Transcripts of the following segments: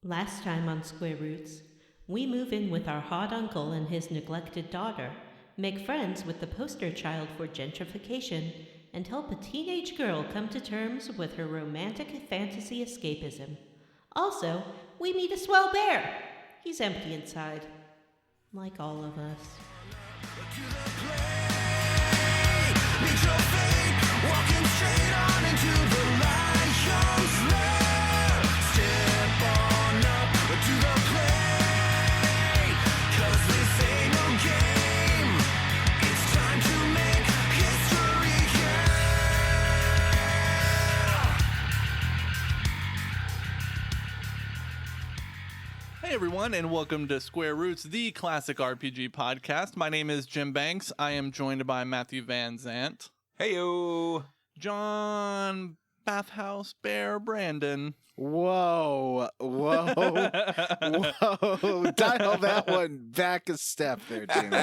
Last time on Square Roots, we move in with our hot uncle and his neglected daughter, make friends with the poster child for gentrification, and help a teenage girl come to terms with her romantic fantasy escapism. Also, we meet a swell bear. He's empty inside, like all of us. Walking straight on into the lion's lair. Step on up to the play, 'cause this ain't no game. It's time to make history here. Hey everyone, and welcome to Square Roots, the classic RPG podcast. My name is Jim Banks. I am joined by Matthew Van Zant. Heyo, John Bathhouse Bear Brandon. Whoa. Dial that one back a step there, Jamie.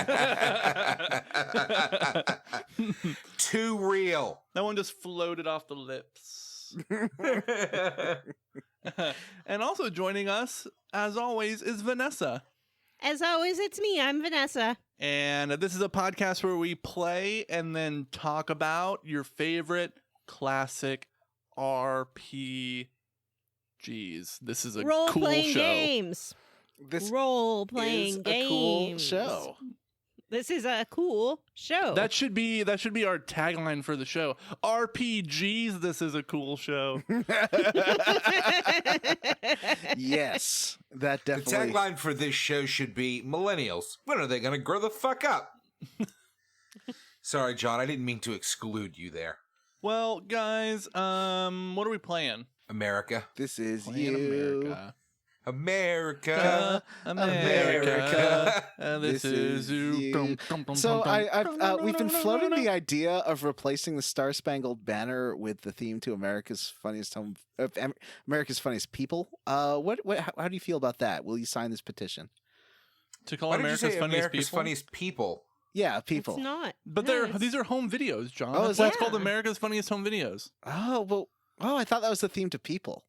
Too real. That one just floated off the lips. And also joining us, as always, is Vanessa. As always, it's me. I'm Vanessa. And this is a podcast where we play and then talk about your favorite classic RPGs. This is a cool Role-playing show. Games. This Role-playing is games. a cool show. This is a cool show. That should be our tagline for the show. RPGs, this is a cool show. Yes, that The definitely. tagline for this show should be millennials. When are they going to grow the fuck up? Sorry, John, I didn't mean to exclude you there. Well, guys, what are we playing? America. This is Playing you. America. America. This This is is you. you. Dum, dum, dum, So dum, dum. we've been floating the idea of replacing the Star Spangled Banner with the theme to America's Funniest America's Funniest People. How do you feel about that? Will you sign this petition? To call Why did you America's say funniest America's people? funniest people? Yeah, people. It's not. But No, it's- these are home videos, John. Oh, That's is why that- it's called America's Funniest Home Videos. Oh well. Oh, I thought that was the theme to people.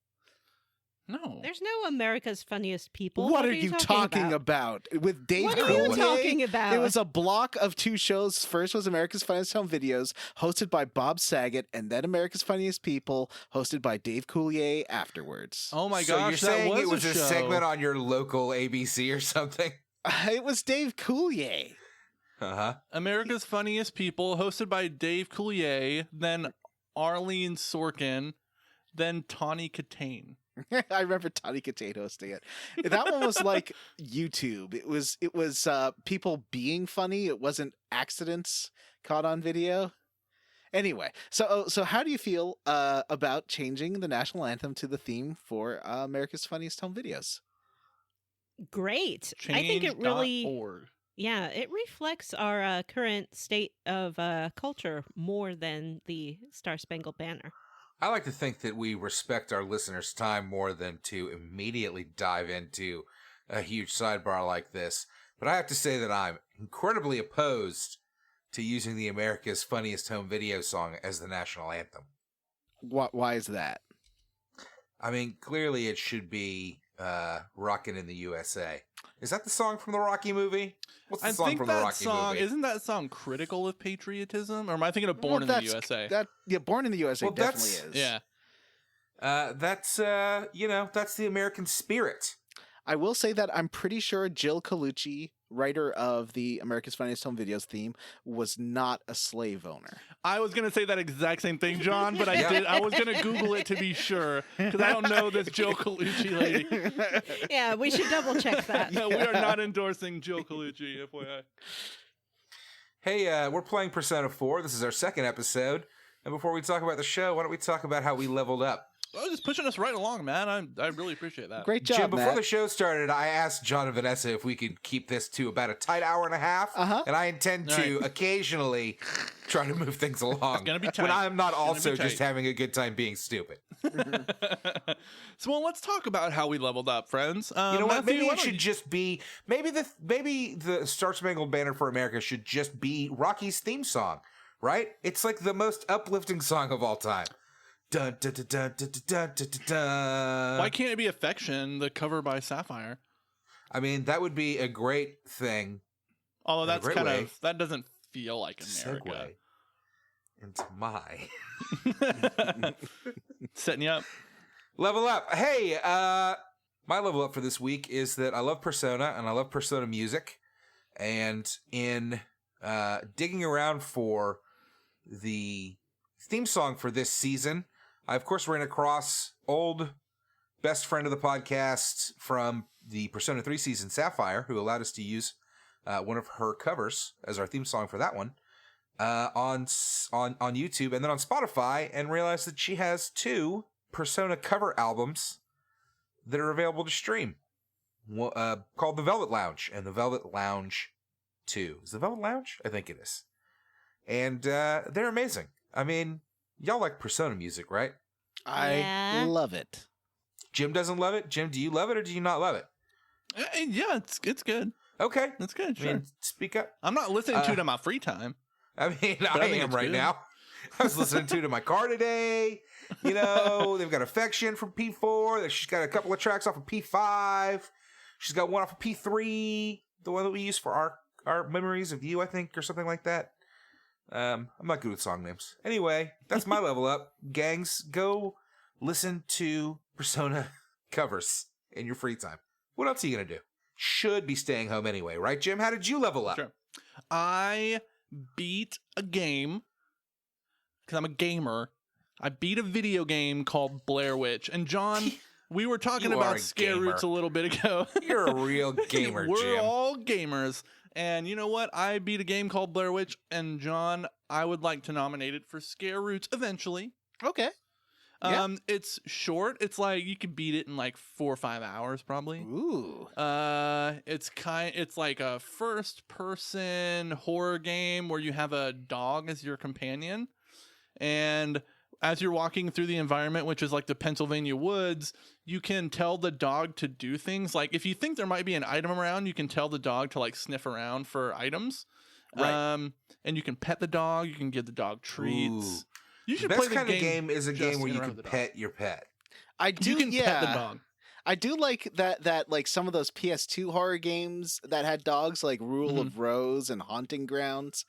No. There's no America's Funniest People. What are you talking about? With Dave What are Coulier? you talking about? It was a block of two shows. First was America's Funniest Home Videos, hosted by Bob Saget, and then America's Funniest People, hosted by Dave Coulier afterwards. Oh my So gosh, you're saying that it was a a show. segment on your local ABC or something? It was Dave Coulier. Uh-huh. America's Funniest People, hosted by Dave Coulier, then Arlene Sorkin, then Tawny Katane. I remember Tony Katane hosting it. That one was like YouTube. It was people being funny. It wasn't accidents caught on video. Anyway, so how do you feel about changing the national anthem to the theme for America's Funniest Home Videos? Great. I think it really, Change.org. yeah, it reflects our current state of culture more than the Star Spangled Banner. I like to think that we respect our listeners' time more than to immediately dive into a huge sidebar like this. But I have to say that I'm incredibly opposed to using the America's Funniest Home Video song as the national anthem. Why is that? I mean, clearly it should be Rockin' in the USA. Is that the song from the Rocky movie? What's the I song think from the that Rocky song, movie? isn't that song critical of patriotism? Or am I thinking of Born in the USA? Born in the USA Well, definitely that's- is. Yeah. That's the American spirit. I will say that I'm pretty sure Jill Colucci, writer of the America's Funniest Home Videos theme, was not a slave owner. I was going to say that exact same thing, John, but Yeah. I was going to Google it to be sure, because I don't know this Jill Colucci lady. Yeah, we should double check that. No, we are not endorsing Jill Colucci, FYI. Hey, we're playing Persona 4. This is our second episode. And before we talk about the show, why don't we talk about how we leveled up? Oh, just pushing us right along, man. I really appreciate that. Great job, Jim, before Matt. the show started, I asked John and Vanessa if we could keep this to about a tight hour and a half. Uh-huh. And I intend to occasionally try to move things along. gonna be when tight. I'm not It's gonna also be just tight. having a good time being stupid. So, well, let's talk about how we leveled up, friends. You know what? Matthew, Maybe why it don't should you- just be maybe the Star Spangled Banner for America should just be Rocky's theme song, right? It's like the most uplifting song of all time. Dun, dun, dun, dun, dun, dun, dun, dun, dun. Why can't it be Affection, the cover by Sapphire? I mean, that would be a great thing. Although In a that's great kind way. of, that doesn't feel like America. Segue into my Setting you up. level up. Hey, my level up for this week is that I love Persona and I love Persona music. And in digging around for the theme song for this season, I of course ran across old best friend of the podcast from the Persona 3 season, Sapphire, who allowed us to use one of her covers as our theme song for that one on YouTube and then on Spotify, and realized that she has 2 Persona cover albums that are available to stream, called The Velvet Lounge and The Velvet Lounge 2. Is The Velvet Lounge? I think it is. And they're amazing. I mean, y'all like Persona music, right? I love it. Jim doesn't love it. Jim, do you love it or do you not love it? Yeah, it's good. Okay. It's good, I sure. mean, speak up. I'm not listening to it in my free time. I mean, But I I think am it's right good. now. I was listening to it in my car today. You know, they've got Affection from P4. She's got a couple of tracks off of P5. She's got one off of P3, the one that we use for our Memories of You, I think, or something like that. I'm not good with song names. Anyway, that's my level up. Gangs, go listen to Persona covers in your free time. What else are you going to do? Should be staying home anyway, right, Jim? How did you level up? Sure. I beat a game, because I'm a gamer. I beat a video game called Blair Witch. And John, we were talking You are about a Scare gamer. Roots a little bit ago. You're a real gamer, We're Jim. all gamers. And you know what? I beat a game called Blair Witch. And John, I would like to nominate it for Scare Roots eventually. Okay. Yeah. It's short. It's like you could beat it in like 4 or 5 hours probably. Ooh. It's like a first person horror game where you have a dog as your companion, and as you're walking through the environment, which is like the Pennsylvania woods, you can tell the dog to do things. Like if you think there might be an item around, you can tell the dog to like sniff around for items. Right. And you can pet the dog, you can give the dog treats. Ooh. You should Best play the kind game of game is a just game where you interact can with the dog. pet your pet. I do. You can yeah. pet the dog. I do like that like some of those PS2 horror games that had dogs, like Rule of Rose and Haunting Grounds.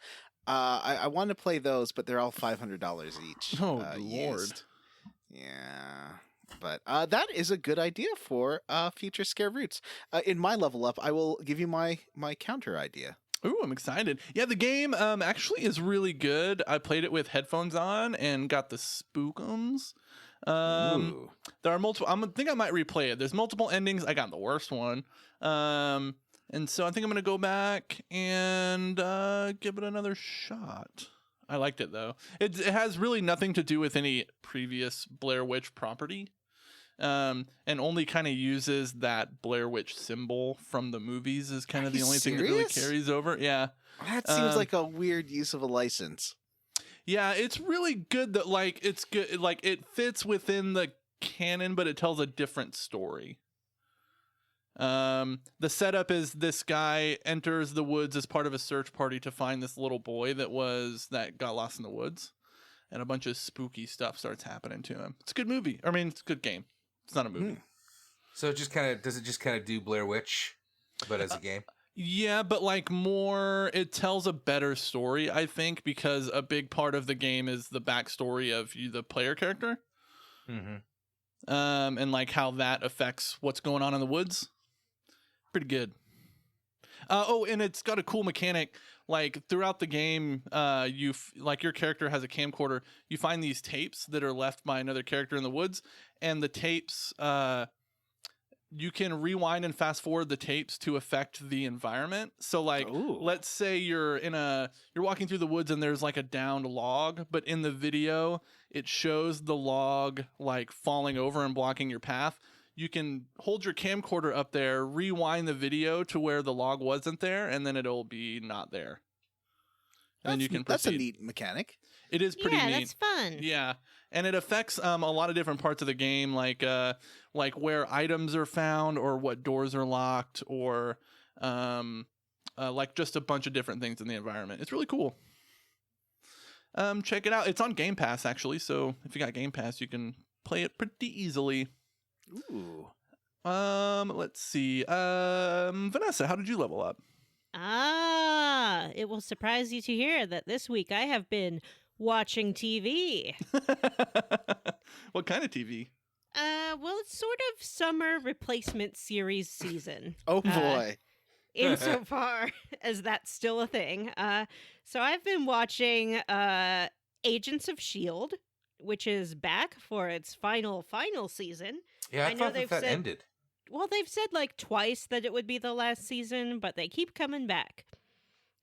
I want to play those, but they're all $500 each. Oh, Lord. used. Yeah. But that is a good idea for future Scare Roots. In my level up, I will give you my counter idea. Ooh, I'm excited. Yeah, the game actually is really good. I played it with headphones on and got the spookums. Ooh. There are multiple. I think I might replay it. There's multiple endings. I got the worst one. And so I think I'm going to go back and give it another shot. I liked it, though. It has really nothing to do with any previous Blair Witch property. And only kind of uses that Blair Witch symbol from the movies is kind of the only thing that really carries over. Yeah. That seems like a weird use of a license. Yeah, it's really good that like it's good, like it fits within the canon, but it tells a different story. The setup is this guy enters the woods as part of a search party to find this little boy that got lost in the woods, and a bunch of spooky stuff starts happening to him. It's a good movie. I mean, it's a good game. It's not a movie. So it just kind of do Blair Witch, but as a game? Yeah, but like more, it tells a better story, I think, because a big part of the game is the backstory of you, the player character. Mm-hmm. And like how that affects what's going on in the woods. Pretty good. And it's got a cool mechanic. Like throughout the game, like your character has a camcorder. You find these tapes that are left by another character in the woods, and the tapes, you can rewind and fast forward the tapes to affect the environment. So like, let's say you're walking through the woods and there's like a downed log, but in the video it shows the log like falling over and blocking your path. You can hold your camcorder up there, rewind the video to where the log wasn't there, and then it'll be not there. And then you can proceed. That's a neat mechanic. It is pretty neat. Yeah, that's fun. Yeah, and it affects a lot of different parts of the game, like where items are found, or what doors are locked, or like just a bunch of different things in the environment. It's really cool. check it out. It's on Game Pass actually, so if you got Game Pass, you can play it pretty easily. Ooh. Let's see. Vanessa, how did you level up? It will surprise you to hear that this week I have been watching TV. What kind of TV? Well, it's sort of summer replacement series season. Oh boy. Insofar as that's still a thing. So I've been watching Agents of S.H.I.E.L.D., which is back for its final season. Yeah, I know thought they've that said- ended. Well, they've said like twice that it would be the last season, but they keep coming back.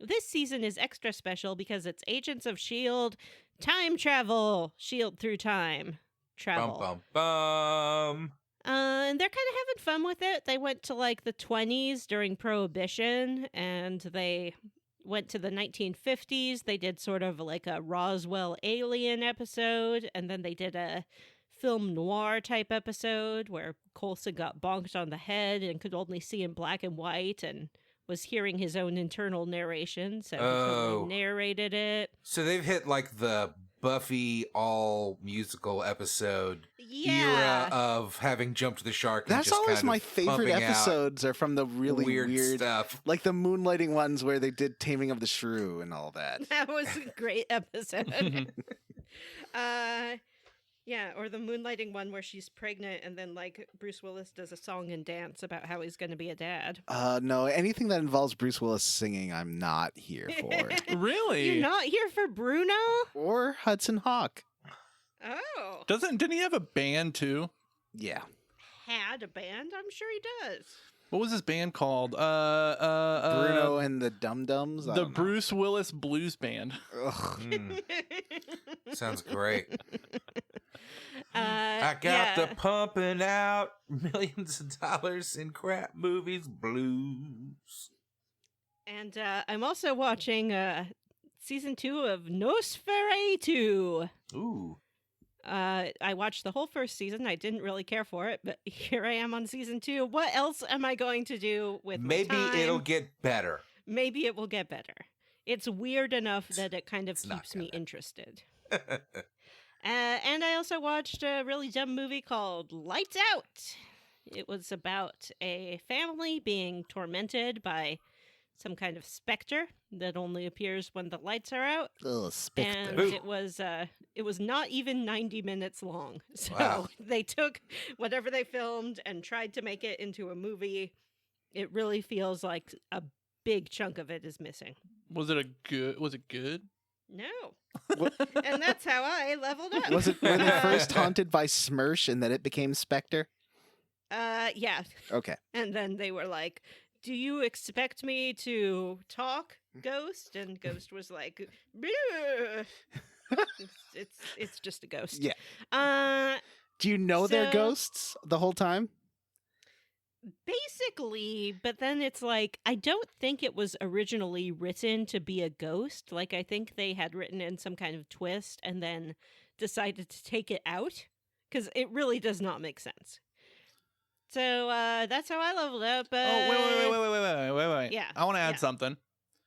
This season is extra special because it's Agents of S.H.I.E.L.D. Time travel. S.H.I.E.L.D. through time travel. Bum, bum, bum. And they're kind of having fun with it. They went to like the 20s during Prohibition, and they went to the 1950s. They did sort of like a Roswell alien episode, and then they did a film noir type episode where Coulson got bonked on the head and could only see in black and white and was hearing his own internal narration, so he totally narrated it. So they've hit like the Buffy all musical episode Yeah. era of having jumped the shark. That's and just always kind my of favorite pumping out episodes are from the really weird stuff. like the moonlighting ones where they did Taming of the Shrew and all that. That was a great episode. Yeah, or the moonlighting one where she's pregnant and then like Bruce Willis does a song and dance about how he's going to be a dad. No, anything that involves Bruce Willis singing, I'm not here for. Really? You're not here for Bruno? Or Hudson Hawk. Oh. Didn't he have a band too? Yeah. Had a band? I'm sure he does. What was his band called? Bruno and the Dum Dums. The Bruce Willis Blues Band. Ugh. Sounds great. I I got the pumping out millions of dollars in crap movies blues. And I'm also watching season 2 of Nosferatu. Ooh. I watched the whole first season. I didn't really care for it, but here I am on season 2. What else am I going to do with my Maybe time? it'll get better. Maybe it will get better. It's weird enough that it kind of It's not keeps me gonna. interested. And I also watched a really dumb movie called Lights Out. It was about a family being tormented by some kind of specter that only appears when the lights are out. Ugh, And Ooh. it was not even 90 minutes long. So Wow. they took whatever they filmed and tried to make it into a movie. It really feels like a big chunk of it is missing. Was it good? No. What- And that's how I leveled up. Was it were they first haunted by Smersh and then it became Spectre? Yeah. Okay. And then they were like, "Do you expect me to talk, Ghost?" And Ghost was like, "Bleh." it's just a ghost. Yeah. Do you know they're So- ghosts the whole time? Basically, but then it's like, I don't think it was originally written to be a ghost. Like, I think they had written in some kind of twist and then decided to take it out because it really does not make sense. So that's how I leveled up. Wait. Yeah, I want to add yeah. something.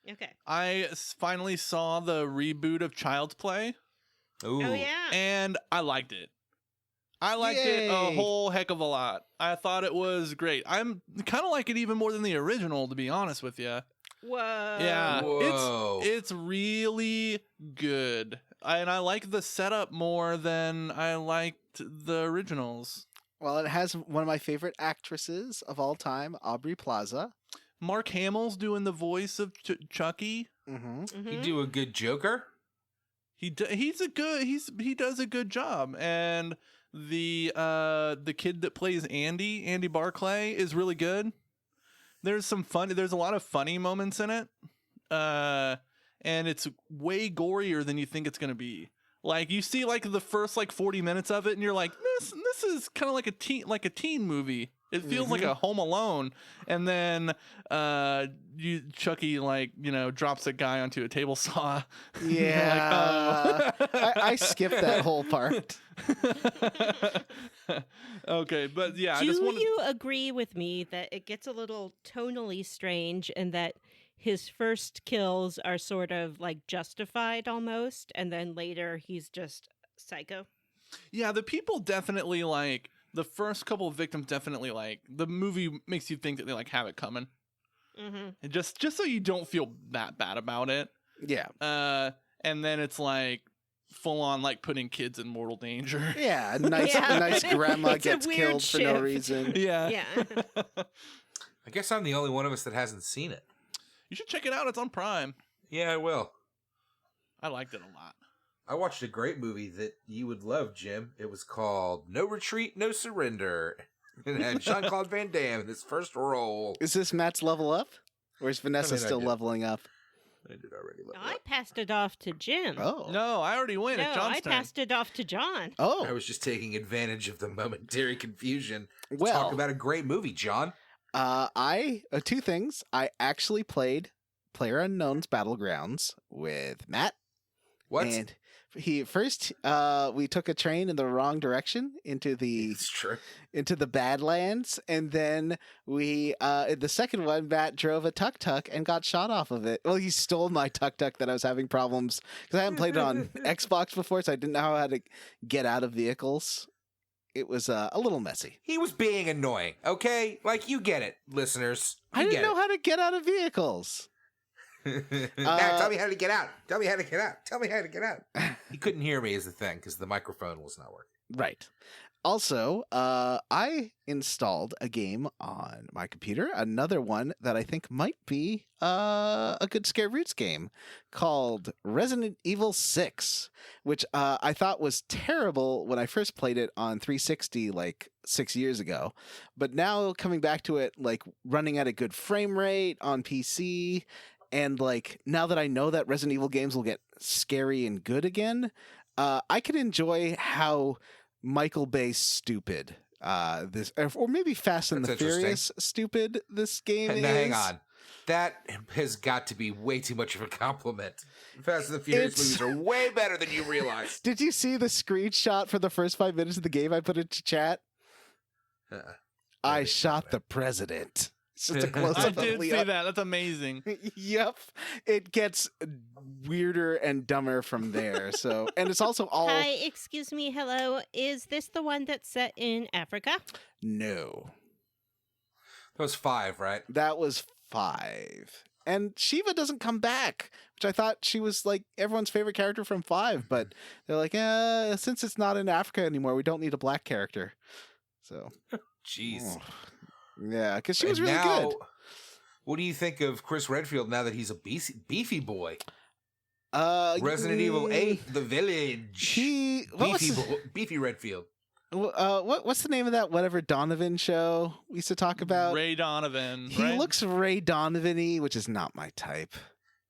Okay. I finally saw the reboot of Child's Play, Ooh. Oh, yeah. and I liked it. I liked it a Yay. whole heck of a lot. I thought it was great. I'm kind of like it even more than the original, to be honest with you. Whoa. Yeah, Whoa. it's really good, and I like the setup more than I liked the originals. Well, it has one of my favorite actresses of all time, Aubrey Plaza. Mark Hamill's doing the voice of Chucky. Mm-hmm. Mhm. You do a good Joker? He does a good job, and the kid that plays Andy Barclay is really good. There's a lot of funny moments in it, and it's way gorier than you think it's gonna be. Like you see like the first like 40 minutes of it, and you're like, this is kind of like a teen movie. It feels like a Home Alone, and then Chucky drops a guy onto a table saw. Yeah. You're like, oh. I skipped that whole part. Okay, but yeah, Do I just wanted. you agree with me that it gets a little tonally strange and that his first kills are sort of like justified almost, and then later he's just psycho. Yeah, the people definitely like the first couple of victims. Definitely like the movie makes you think that they like have it coming, and just so you don't feel that bad about it. Yeah. And then it's like full on like putting kids in mortal danger. Yeah, a nice grandma It's a gets weird killed for no shift. reason. Yeah. Yeah. I guess I'm the only one of us that hasn't seen it. You should check it out. It's on Prime. Yeah, I will. I liked it a lot. I watched a great movie that you would love, Jim. It was called No Retreat, No Surrender. It had Jean-Claude Van Damme in his first role. Is this Matt's level up? Or is Vanessa I still did. leveling up? I did already level I up. passed it off to Jim. Oh. No, I already win. No, It's John's I turn. passed it off to John. Oh. I was just taking advantage of the momentary confusion. Well, Talk about a great movie, John. two things. I actually played PlayerUnknown's Battlegrounds with Matt. What? And we took a train in the wrong direction into the It's true. Badlands, and then we in the second one, Matt drove a tuk-tuk and got shot off of it. Well, he stole my tuk-tuk that I was having problems because I hadn't played it on Xbox before, so I didn't know how to get out of vehicles. It was a little messy. He was being annoying, okay? Like, you get it, listeners. I You didn't get know how to get out of vehicles. Now, tell me how to get out. Tell me how to get out. Tell me how to get out. He couldn't hear me is the thing because the microphone was not working. Right. Also, I installed a game on my computer, another one that I think might be a good Scare Roots game called Resident Evil 6, which I thought was terrible when I first played it on 360 like 6 years ago. But now coming back to it, like running at a good frame rate on PC, and like now that I know that Resident Evil games will get scary and good again, I can enjoy how Michael Bay stupid this, or maybe Fast and That's the Furious stupid this game is. Now, hang on. That has got to be way too much of a compliment. Fast and the Furious movies are way better than you realize. Did you see the screenshot for the first 5 minutes of the game I put into chat? I shot the president. It's just a close I up of did see Leon. that. That's amazing. Yep. It gets weirder and dumber from there. So, and it's also all Hi, excuse me, hello. Is this the one that's set in Africa? no. That was 5, right? That was 5. And Shiva doesn't come back, which I thought she was like everyone's favorite character from 5, but they're like, since it's not in Africa anymore, we don't need a black character. So, Jeez. yeah, because she was And really now, good. What do you think of Chris Redfield now that he's a beefy boy? mm, Resident Evil 8, The Village. Beefy Redfield. What's the name of that whatever Donovan show we used to talk about? Ray Donovan. He right? looks Ray Donovan-y, which is not my type.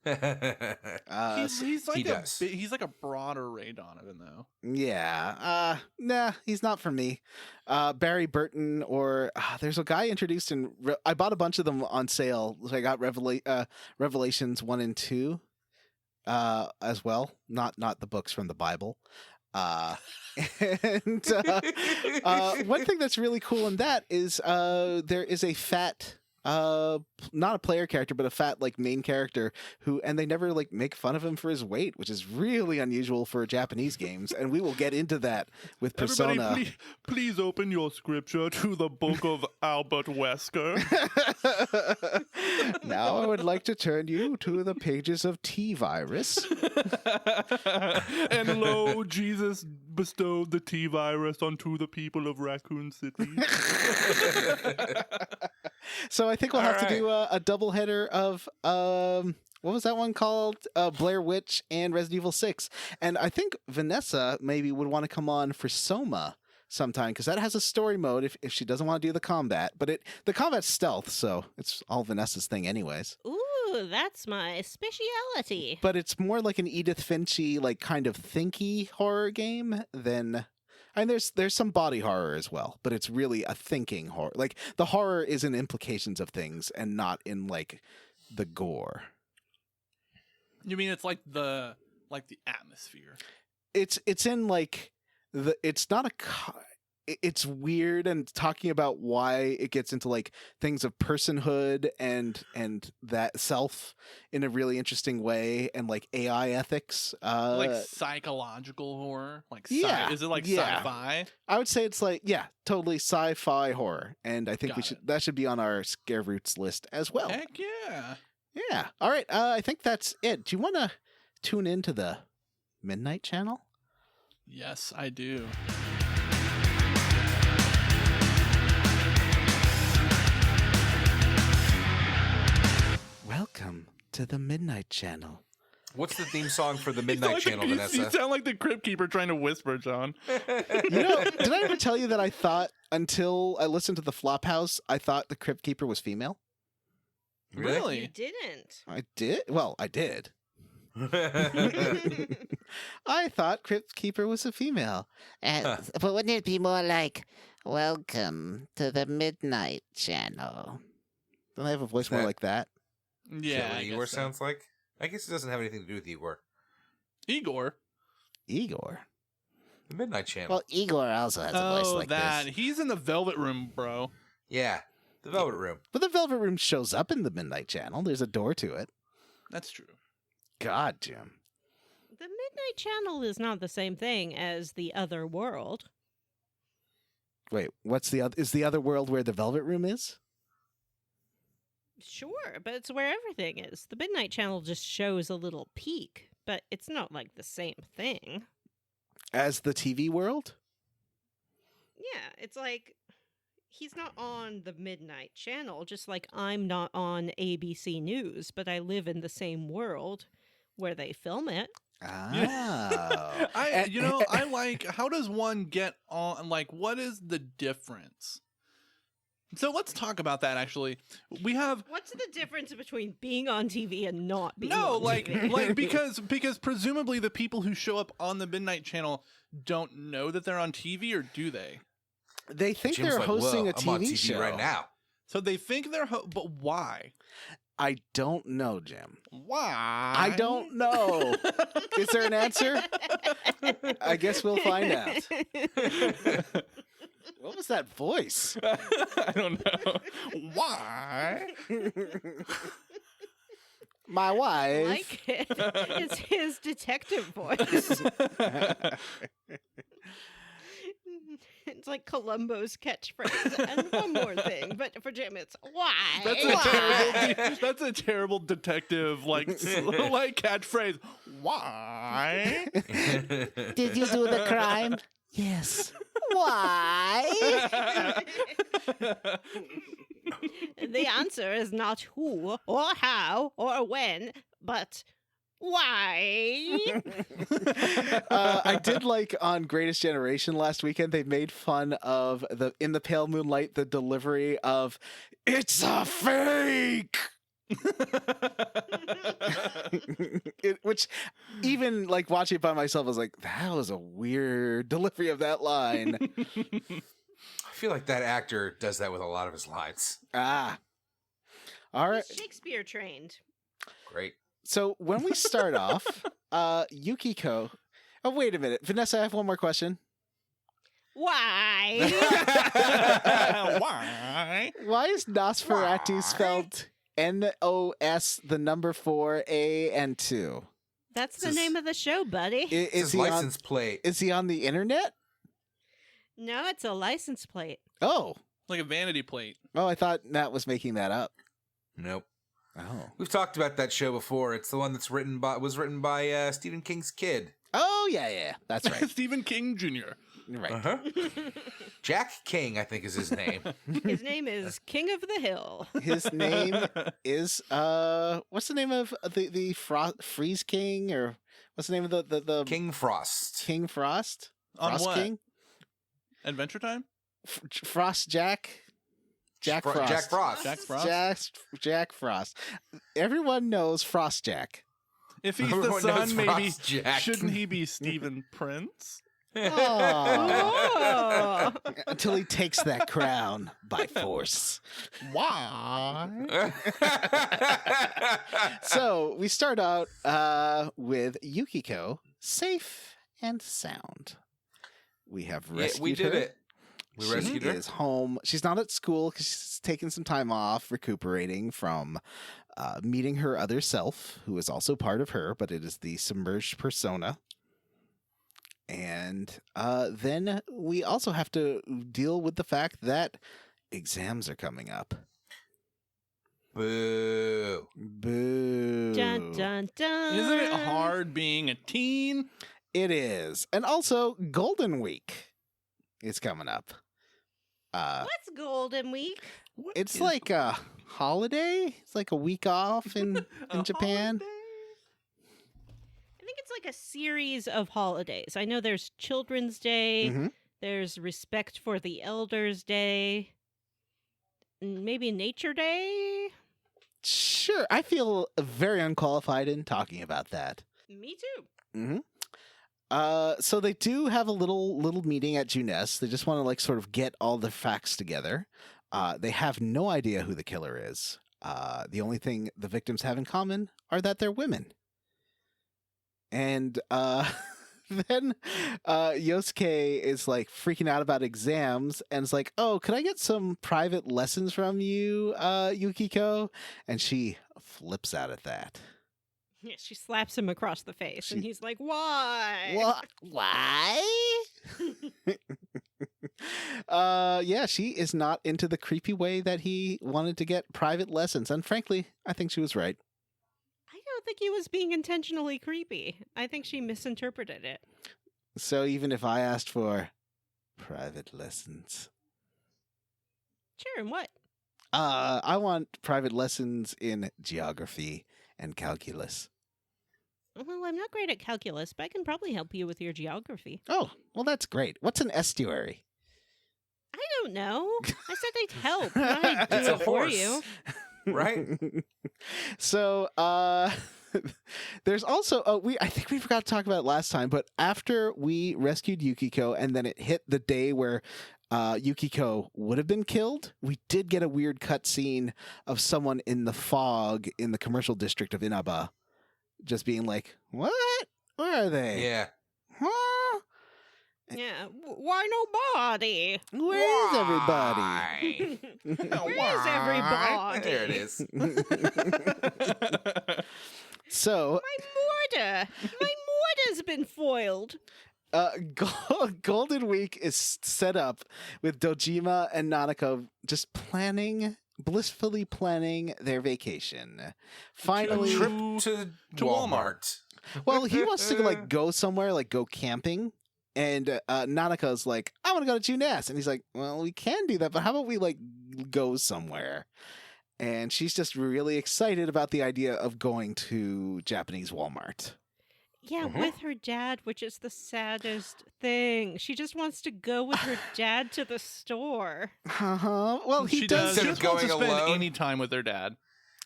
He's like he does. he's like a broader Ray Donovan though. Yeah. Nah, he's not for me. Barry Burton or there's a guy introduced in I bought a bunch of them on sale. So I got Revelations 1 and 2 as well. Not the books from the Bible. And one thing that's really cool in that is there is a fat not a player character, but a fat like main character and they never like make fun of him for his weight, which is really unusual for Japanese games. And we will get into that with Persona. Everybody, please open your scripture to the book of Albert Wesker. Now I would like to turn you to the pages of T-Virus. And lo, Jesus bestowed the T-virus onto the people of Raccoon City. So I think we'll have to All do a double header of what was that one called? Blair Witch and Resident Evil 6. And I think Vanessa maybe would want to come on for Soma sometime because that has a story mode if she doesn't want to do the combat. But the combat's stealth, so it's all Vanessa's thing anyways. Ooh, that's my speciality. But it's more like an Edith Finch-y, like kind of thinky horror game than. And there's some body horror as well, but it's really a thinking horror. Like the horror is in implications of things and not in like the gore. You mean it's like the atmosphere? It's in like it's not it's weird, and talking about why it gets into like things of personhood and that self in a really interesting way, and like AI ethics, like psychological horror, like yeah, is it like yeah. sci-fi? I would say it's like, yeah, totally sci-fi horror, and I think Got it. that should be on our Scare Roots list as well. Heck yeah. Yeah. All right. I think that's it. Do you want to tune into the Midnight Channel? Yes, I do. Welcome to the Midnight Channel. What's the theme song for the Midnight Channel, Vanessa? You sound like the Crypt Keeper trying to whisper, John. You know, did I ever tell you that I thought, until I listened to the Flophouse, I thought the Crypt Keeper was female? Really? You didn't. I did? Well, I did. I thought Crypt Keeper was a female. But wouldn't it be more like, welcome to the Midnight Channel? Don't I have a voice more like that? Yeah. What Igor sounds like? I guess it doesn't have anything to do with Igor. Igor. Igor. The Midnight Channel. Well, Igor also has a voice like that. this. He's in the Velvet Room, bro. Yeah, the Velvet Room. But the Velvet Room shows up in the Midnight Channel. There's a door to it. That's true. God, Jim. The Midnight Channel is not the same thing as the other world. Wait, what's the other? Is the other world where the Velvet Room is? Sure, but it's where everything is. The Midnight Channel just shows a little peek, but it's not like the same thing. As the TV world? Yeah, it's like he's not on the Midnight Channel, just like I'm not on ABC News, but I live in the same world where they film it. Oh. I like, how does one get on, like, what is the difference? So let's talk about that, actually. We have... What's the difference between being on TV and not being No, on like, TV? like because presumably the people who show up on the Midnight Channel don't know that they're on TV, or do they? They think Jim's they're like, hosting "Whoa, a I'm on TV TV show right now." So they think they're... but why? I don't know, Jim. Why? I don't know. Is there an answer? I guess we'll find out. What was that voice? I don't know. Why? My wife. Like it. It's his detective voice. It's like Columbo's catchphrase. And one more thing, but for Jim, it's why? That's a terrible detective like catchphrase. Why? Did you do the crime? Yes. Why? The answer is not who or how or when, but why? I did like on Greatest Generation last weekend, they made fun of in the pale moonlight, the delivery of "It's a fake." Which even like watching it by myself, I was like, that was a weird delivery of that line. I feel like that actor does that with a lot of his lines. All right. He's Shakespeare trained. Great. So when we start off, Yukiko. Oh, wait a minute. Vanessa, I have one more question. Why? Why? Why is Nosferatu spelled NOS, the number 4, A, and 2? That's the name of the show, buddy. It's his license plate. Is he on the internet? No, it's a license plate. Oh. Like a vanity plate. Oh, I thought Nat was making that up. Nope. Oh. We've talked about that show before. It's the one that's written by Stephen King's kid. Oh, yeah. That's right. Stephen King Jr. Right. Uh-huh. Jack King, I think, is his name. His name is King of the Hill. His name is what's the name of the Freeze King, or what's the name of the King Frost. King Frost? On Frost what? King? Adventure Time? Frost Jack? Jack Frost. Jack Frost. Jack Frost? Jack Frost. Everyone knows Frost Jack. If he's Everyone the knows son, maybe Frost Jack. shouldn't he be Stephen Prince? Oh. Until he takes that crown by force. Why? So we start out with Yukiko, safe and sound. We have rescued we did her. it. We rescued She her. is home. She's not at school because she's taking some time off, recuperating from meeting her other self, who is also part of her, but it is the submerged persona. And then we also have to deal with the fact that exams are coming up. Boo. Boo. Dun dun dun. Isn't it hard being a teen? It is. And also, Golden Week is coming up. What's Golden Week? What It's is like a holiday. It's like a week off in a Japan. holiday? I think it's like a series of holidays. I know there's Children's Day, Mhm. there's Respect for the Elders Day, and maybe Nature Day. Sure. I feel very unqualified in talking about that. Me too. Mm-hmm. So they do have a little meeting at Juness. They just want to like sort of get all the facts together. They have no idea who the killer is. The only thing the victims have in common are that they're women. And then Yosuke is like freaking out about exams and is like, "Oh, could I get some private lessons from you, Yukiko?" And she flips out at that. Yeah, she slaps him across the face, and She- he's like, "Why?" What? Why? Yeah, she is not into the creepy way that he wanted to get private lessons. And frankly, I think she was right. I don't think he was being intentionally creepy. I think she misinterpreted it. So even if I asked for private lessons, Sure, and what? I want private lessons in geography and calculus. Well, I'm not great at calculus, but I can probably help you with your geography. Oh, well, that's great. What's an estuary? I don't know. I said I'd help. Not I'd do It's a it for horse. you. Right? So, there's also I think we forgot to talk about it last time, but after we rescued Yukiko and then it hit the day where Yukiko would have been killed, we did get a weird cutscene of someone in the fog in the commercial district of Inaba just being like, "What? Where are they? Yeah. Huh? Yeah. Why nobody? Where's everybody?" Where's everybody? There it is. So, My mortar's been foiled. Golden Week is set up with Dojima and Nanako just blissfully planning their vacation. A Finally, trip to Walmart. well, he wants to like go somewhere, like go camping. And Nanako's like, "I want to go to Juness." And he's like, "Well, we can do that, but how about we like go somewhere?" And she's just really excited about the idea of going to Japanese Walmart. Yeah, Mhm. with her dad, which is the saddest thing. She just wants to go with her dad to the store. Uh-huh. Well, he She does. does. She Instead of just wants to going spend alone. any time with their dad.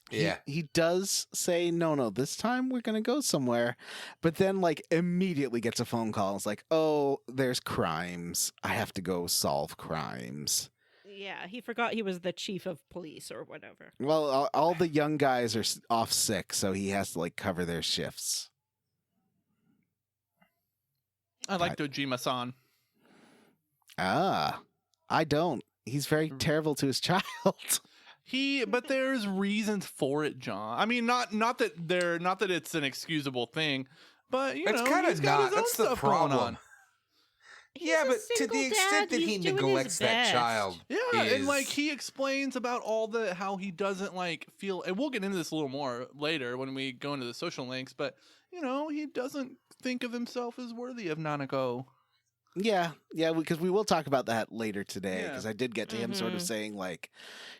Yeah. He does say, no, this time we're going to go somewhere. But then, like, immediately gets a phone call. It's like, oh, there's crimes. I have to go solve crimes. Yeah, he forgot he was the chief of police or whatever. Well, all the young guys are off sick, so he has to, like, cover their shifts. I like Dojima-san. Ah, I don't. He's very terrible to his child. But there's reasons for it, John. I mean, not that it's an excusable thing, but you It's know, kind he's of got not. his own That's the stuff going problem. on. Yeah, He's a but to single the extent dad, that he he's doing his neglects that best. child. Yeah, and like is- he explains about how he doesn't like feel, and we'll get into this a little more later when we go into the social links, but you know, he doesn't think of himself as worthy of Nanako. Yeah, because we will talk about that later today. Yeah. Because I did get to him sort of Mhm. saying, like,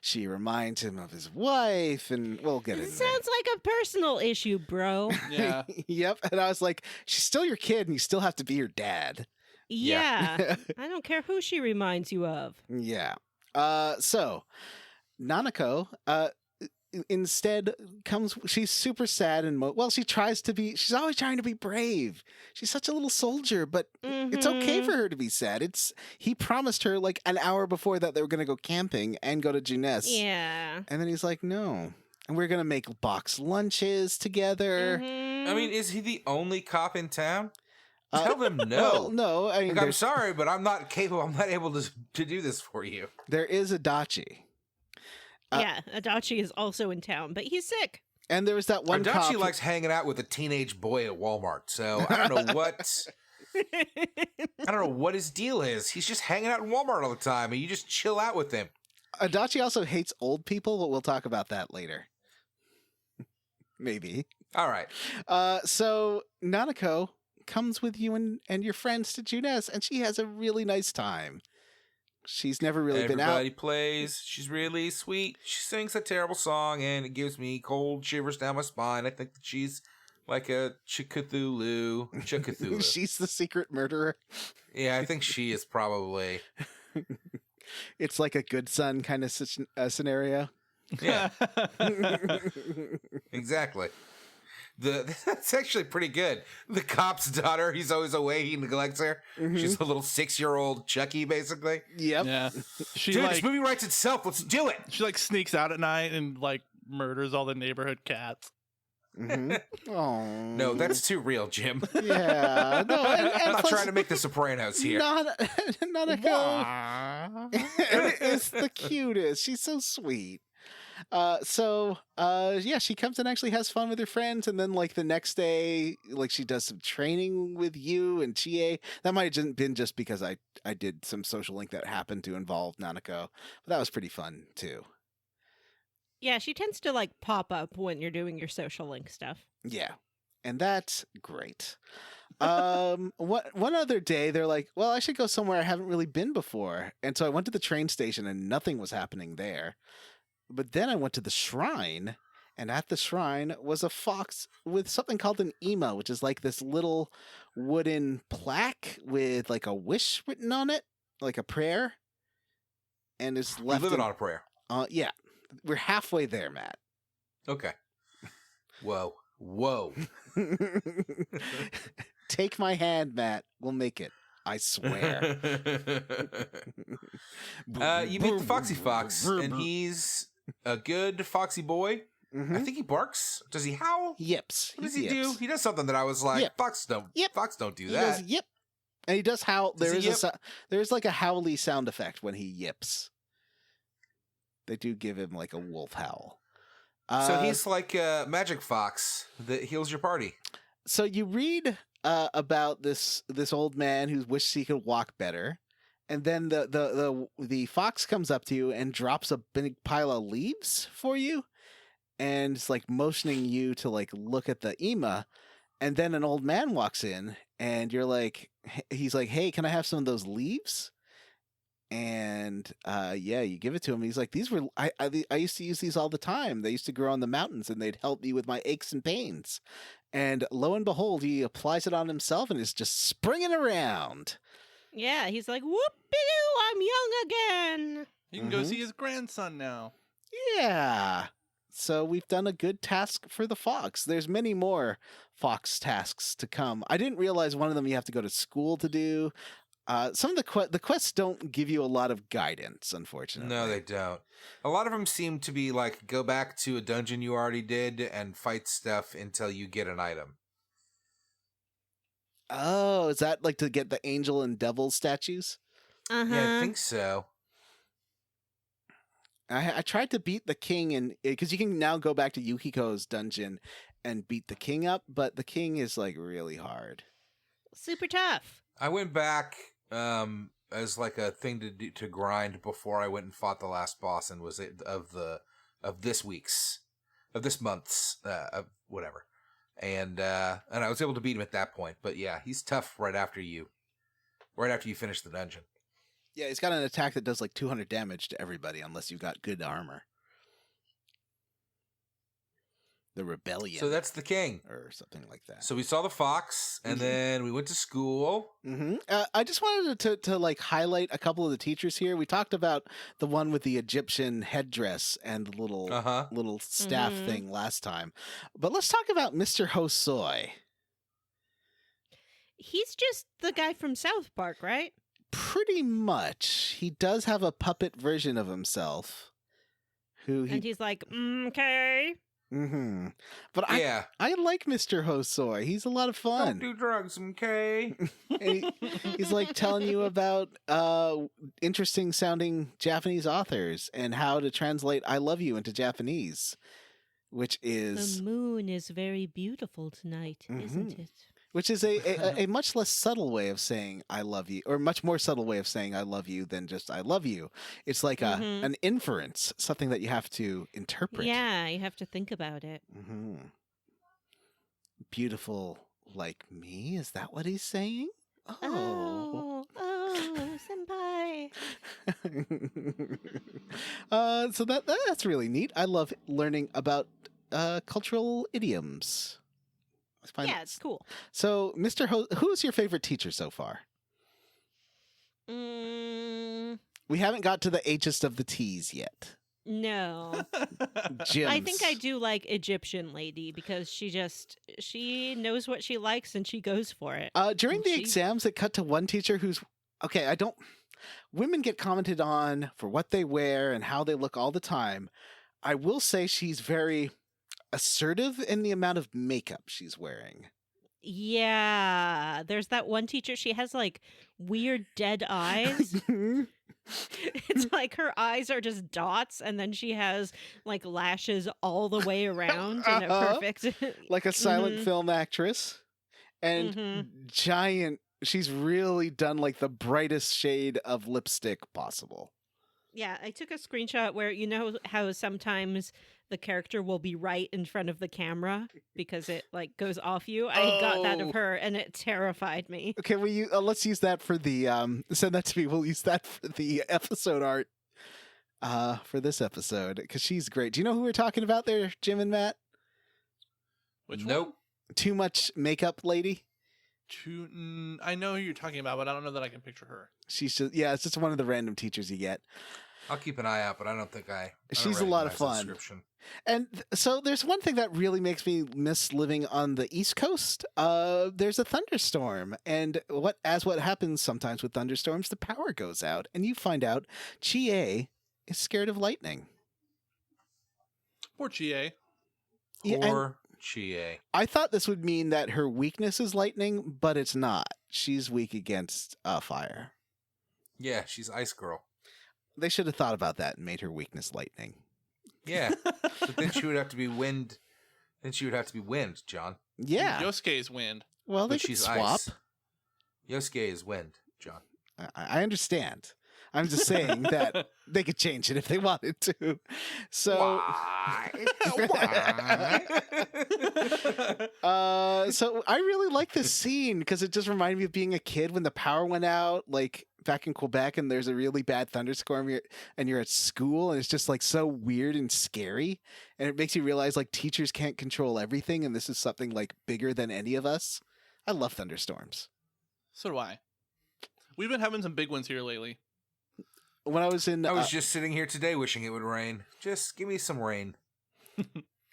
she reminds him of his wife, and we'll get It into that. sounds like a personal issue, bro. Yeah. Yep. And I was like, she's still your kid, and you still have to be your dad. Yeah. I don't care who she reminds you of. Yeah. So Nanako, instead she's super sad and she's always trying to be brave. She's such a little soldier, but it's okay Mhm. for her to be sad. He promised her like an hour before that they were going to go camping and go to Juness. Yeah. And then he's like, no. And we're going to make box lunches together. Mhm. I mean, is he the only cop in town? Tell them no. Well, no, I mean, Like, I'm sorry, but I'm not capable. I'm not able to do this for you. there is Adachi. Yeah, Adachi is also in town, but he's sick. And there was that one Adachi cop. likes hanging out with a teenage boy at Walmart, so I don't know what his deal is. He's just hanging out in Walmart all the time, and you just chill out with him. Adachi also hates old people, but we'll talk about that later. Maybe. All right. So Nanako comes with you and your friends to Junes, and she has a really nice time. She's never really been out. Everybody plays. She's really sweet. She sings a terrible song, and it gives me cold shivers down my spine. I think that she's like a Chickathulu. She's the secret murderer. Yeah, I think she is probably. It's like a good son kind of scenario. Yeah, exactly. That's actually pretty good. The cop's daughter, he's always away, he neglects her. Mhm. She's a little 6-year-old Chucky, basically. Yep. Yeah. She Dude, like this movie writes itself. Let's do it. she like sneaks out at night and like murders all the neighborhood cats. Mm-hmm. Oh No, that's too real, Jim. yeah. No, I'm not plus, trying to make the Sopranos here. Nanako is the cutest. She's so sweet. Yeah, she comes and actually has fun with her friends, and then like the next day, like she does some training with you and Chie. That might have been just because I did some social link that happened to involve Nanako, but that was pretty fun too. Yeah, she tends to like pop up when you're doing your social link stuff. Yeah, and that's great. One other day they're like, well, I should go somewhere I haven't really been before, and so I went to the train station and nothing was happening there. But then I went to the shrine, and at the shrine was a fox with something called an ema, which is like this little wooden plaque with like a wish written on it, like a prayer. And it's left. Living on a prayer. Yeah, we're halfway there, Matt. Okay. Whoa. Take my hand, Matt. We'll make it. I swear. You meet the Foxy Fox, and he's a good foxy boy. Mhm. I think he barks. Does he howl? Yips. What does he yips. do? He does something that I was like, Yip. Fox don't do He that. goes, yip. And he does howl. Does he There's like a howly sound effect when he yips. They do give him like a wolf howl. So he's like a magic fox that heals your party. So you read about this old man who wished he could walk better, and then the fox comes up to you and drops a big pile of leaves for you, and it's like motioning you to like look at the ema, and then an old man walks in, and you're like, he's like, hey, can I have some of those leaves? And yeah, you give it to him. He's like, these were I used to use these all the time. They used to grow on the mountains, and they'd help me with my aches and pains. And lo and behold, he applies it on himself and is just springing around. Yeah, he's like, whoop-de-doo, I'm young again. You can go see his grandson now. Yeah. So we've done a good task for the fox. There's many more fox tasks to come. I didn't realize one of them you have to go to school to do. Some of the quests don't give you a lot of guidance, unfortunately. No, they don't. A lot of them seem to be like, go back to a dungeon you already did and fight stuff until you get an item. Oh, is that like to get the angel and devil statues? Uh-huh. Yeah, I think so. I tried to beat the king, and because you can now go back to Yukiko's dungeon and beat the king up, but the king is like really hard. Super tough. I went back as like a thing to grind before I went and fought the last boss, and was it of this month's whatever, and I was able to beat him at that point. But yeah, he's tough right after you finish the dungeon. Yeah, he's got an attack that does like 200 damage to everybody unless you've got good armor. The rebellion. So that's the king. Or something like that. So we saw the fox, and then we went to school. Mm-hmm. I just wanted to like highlight a couple of the teachers here. We talked about the one with the Egyptian headdress and the little staff thing last time. But let's talk about Mr. Hosoi. He's just the guy from South Park, right? Pretty much. He does have a puppet version of himself. And he's like, okay. Mm-hmm. But Yeah. I like Mr. Hosoi. He's a lot of fun. Don't do drugs, okay? And he's like telling you about interesting sounding Japanese authors and how to translate "I love you" into Japanese, which is The moon is very beautiful tonight, isn't it? which is a much less subtle way of saying "I love you," or much more subtle way of saying "I love you" than just "I love you." It's like an inference, something that you have to interpret. Yeah, you have to think about it. Mm-hmm. Beautiful like me? Is that what he's saying? Oh, senpai. So that's really neat. I love learning about cultural idioms. I find Yeah, it's cool. So, Mr. Who's your favorite teacher so far? Mm, We haven't got to the H'est of the T's yet. no. Jim's. I think I do like Egyptian lady because she knows what she likes and she goes for it. During And the she- exams, it cut to one teacher who's okay. Women get commented on for what they wear and how they look all the time. I will say she's very assertive in the amount of makeup she's wearing. Yeah, there's that one teacher. She has like weird dead eyes. It's like her eyes are just dots, and then she has like lashes all the way around in a perfect. Like a silent Mhm. film actress. And Mhm. giant. She's really done like the brightest shade of lipstick possible. Yeah, I took a screenshot where you know how sometimes the character will be right in front of the camera because it like goes off you. I got that Oh. of her, and it terrified me. Okay, let's use that for the send that to me. We'll use that for the episode art for this episode because she's great. Do you know who we're talking about there, Jim and Matt? Which Nope. one? Too much makeup lady. I know who you're talking about, but I don't know that I can picture her. She's just it's just one of the random teachers you get. I'll keep an eye out, but I don't think I. She's a lot of recognize the fun. description. And so there's one thing that really makes me miss living on the East Coast. There's a thunderstorm, and what happens sometimes with thunderstorms, the power goes out, and you find out Chie is scared of lightning. Poor Chie. Yeah, and Poor Chie. I thought this would mean that her weakness is lightning, but it's not. She's weak against fire. Yeah, she's Ice Girl. They should have thought about that and made her weakness lightning. Yeah, but then she would have to be wind. Then she would have to be wind, John. Yeah. Yosuke's wind. Well, they But could she's swap. ice. Yosuke is wind, John. I understand. I'm just saying that they could change it if they wanted to. So, so I really like this scene because it just reminded me of being a kid when the power went out, like back in Quebec, and there's a really bad thunderstorm, and you're at school, and it's just like so weird and scary, and it makes you realize like teachers can't control everything, and this is something like bigger than any of us. I love thunderstorms. So do I. We've been having some big ones here lately. When I was in, I was just sitting here today wishing it would rain. Just give me some rain.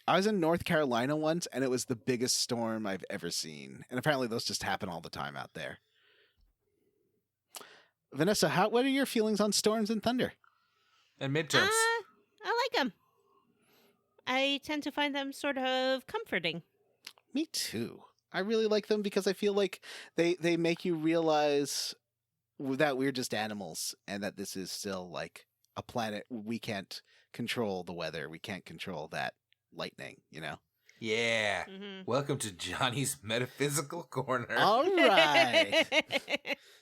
I was in North Carolina once, and it was the biggest storm I've ever seen. And apparently, those just happen all the time out there. Vanessa, what are your feelings on storms and thunder? And midterms. I like them. I tend to find them sort of comforting. Me too. I really like them because I feel like they make you realize that we're just animals and that this is still like a planet. We can't control the weather. We can't control that lightning, you know? Yeah. Mhm. Welcome to Johnny's Metaphysical Corner. All right.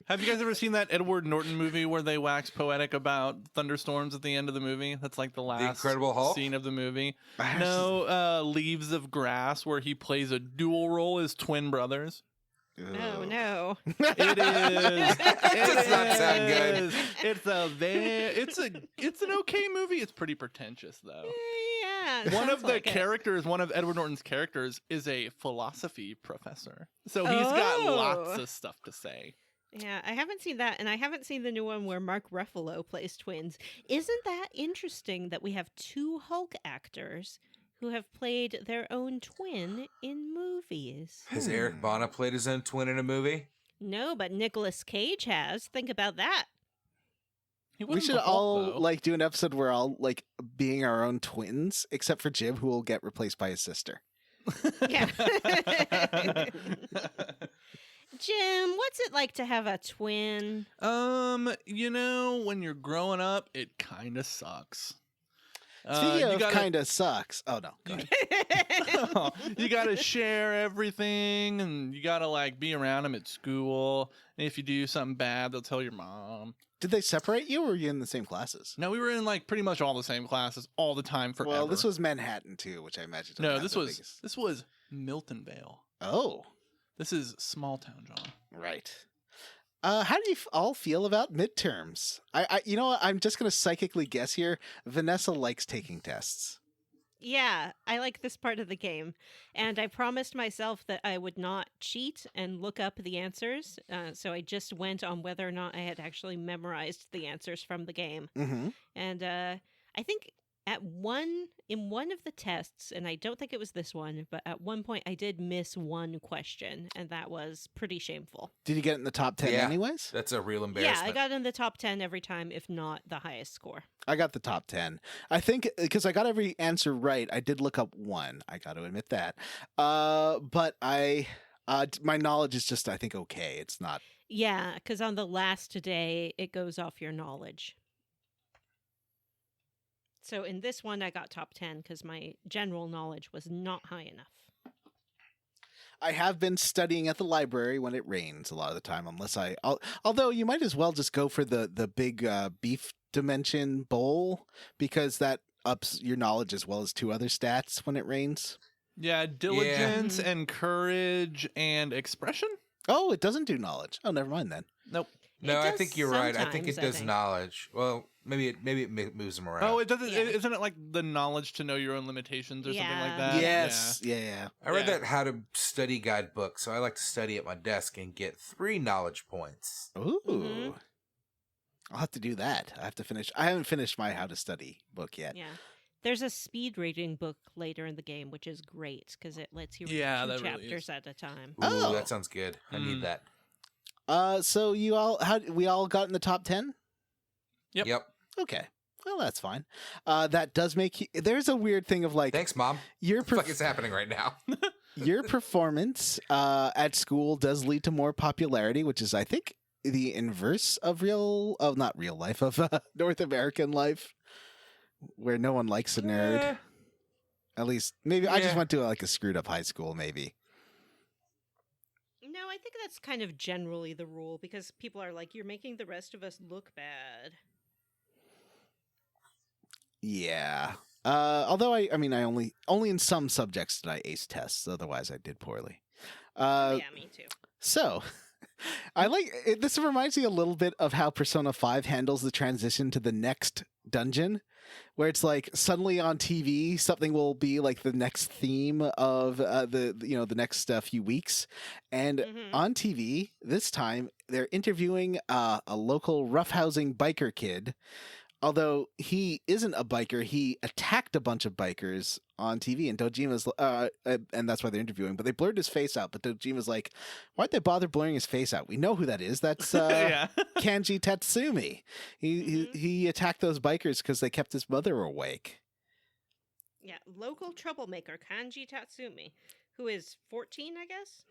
Have you guys ever seen that Edward Norton movie where they wax poetic about thunderstorms at the end of the movie? That's like the last Incredible Hulk? scene of the movie. No, Leaves of Grass, where he plays a dual role as twin brothers. Oh no. It is. It does not sound good. It's an okay movie. It's pretty pretentious though. Yeah. One of sounds the like it. characters, one of Edward Norton's characters, is a philosophy professor. So he's got lots of stuff to say. Yeah, I haven't seen that, and I haven't seen the new one where Mark Ruffalo plays twins. Isn't that interesting that we have two Hulk actors who have played their own twin in movies? Has Eric Bana played his own twin in a movie? No, but Nicolas Cage has. Think about that. He We wasn't should the Hulk, all though. like do an episode where all like being our own twins, except for Jim, who will get replaced by his sister. Yeah. Jim, what's it like to have a twin? When you're growing up, it kind of sucks. Speaking you of gotta- kind of sucks. Oh no, go ahead. you gotta share everything, and you gotta like be around them at school. And if you do something bad, they'll tell your mom. Did they separate you, or were you in the same classes? No, we were in like pretty much all the same classes all the time forever. Well, this was Manhattan too, which I imagine. doesn't no, have this the was biggest- this was Miltonvale. Oh, This is small town, John. right. How do you all feel about midterms? You know what? I'm just gonna psychically guess here. Vanessa likes taking tests. Yeah, I like this part of the game. And I promised myself that I would not cheat and look up the answers. So I just went on whether or not I had actually memorized the answers from the game. Mm-hmm. And I think in one of the tests, and I don't think it was this one, but at one point I did miss one question, and that was pretty shameful. Did you get in the top 10 Yeah. anyways? That's a real Yeah, embarrassment. I got in the top 10 every time, if not the highest score. I got the top 10. I think because I got every answer right. I did look up one. I got to admit that. But my knowledge is just, I think, okay. It's not. Yeah, because on the last day, it goes off your knowledge. So in this one, I got top 10 because my general knowledge was not high enough. I have been studying at the library when it rains a lot of the time, although you might as well just go for the big beef dimension bowl, because that ups your knowledge as well as two other stats when it rains. Yeah, diligence and courage and expression. Oh, it doesn't do knowledge. Oh, never mind then. Nope. No, It I does think you're right. I think it sometimes, does knowledge. Well, maybe it moves them around. Oh, it doesn't. Yeah. Isn't it like the knowledge to know your own limitations or something like Yeah. that? Yes. Yeah. I read yeah. that how to study guidebook, so I like to study at my desk and get 3 knowledge points. Ooh. Mhm. I'll have to do that. I haven't finished my how to study book yet. Yeah. There's a speed reading book later in the game, which is great because it lets you read Yeah, 2 that really chapters is. at a time. Ooh, Oh. that sounds good. I need Mm. that. So we all got in the top 10? Yep. Okay. Well, that's fine. That does make there's a weird thing of like Thanks, Mom. your What the fuck is happening right now? your performance at school does lead to more popularity, which is I think the inverse of not real life, of North American life, where no one likes a nerd. Eh, At least maybe I just Yeah. went to like a screwed up high school maybe. No, I think that's kind of generally the rule because people are like, you're making the rest of us look bad. Yeah. Although I only in some subjects did I ace tests. Otherwise, I did poorly. Yeah, me too. So, I like it. This reminds me a little bit of how Persona 5 handles the transition to the next dungeon, where it's like suddenly on TV something will be like the next theme of the next few weeks, and Mhm. on TV this time they're interviewing a local roughhousing biker kid. Although he isn't a biker, he attacked a bunch of bikers on TV, and Dojima's, and that's why they're interviewing. But they blurred his face out. But Dojima's like, "Why'd they bother blurring his face out? We know who that is. That's yeah. Kanji Tatsumi. He attacked those bikers because they kept his mother awake." Yeah, local troublemaker Kanji Tatsumi, who is 14, I guess.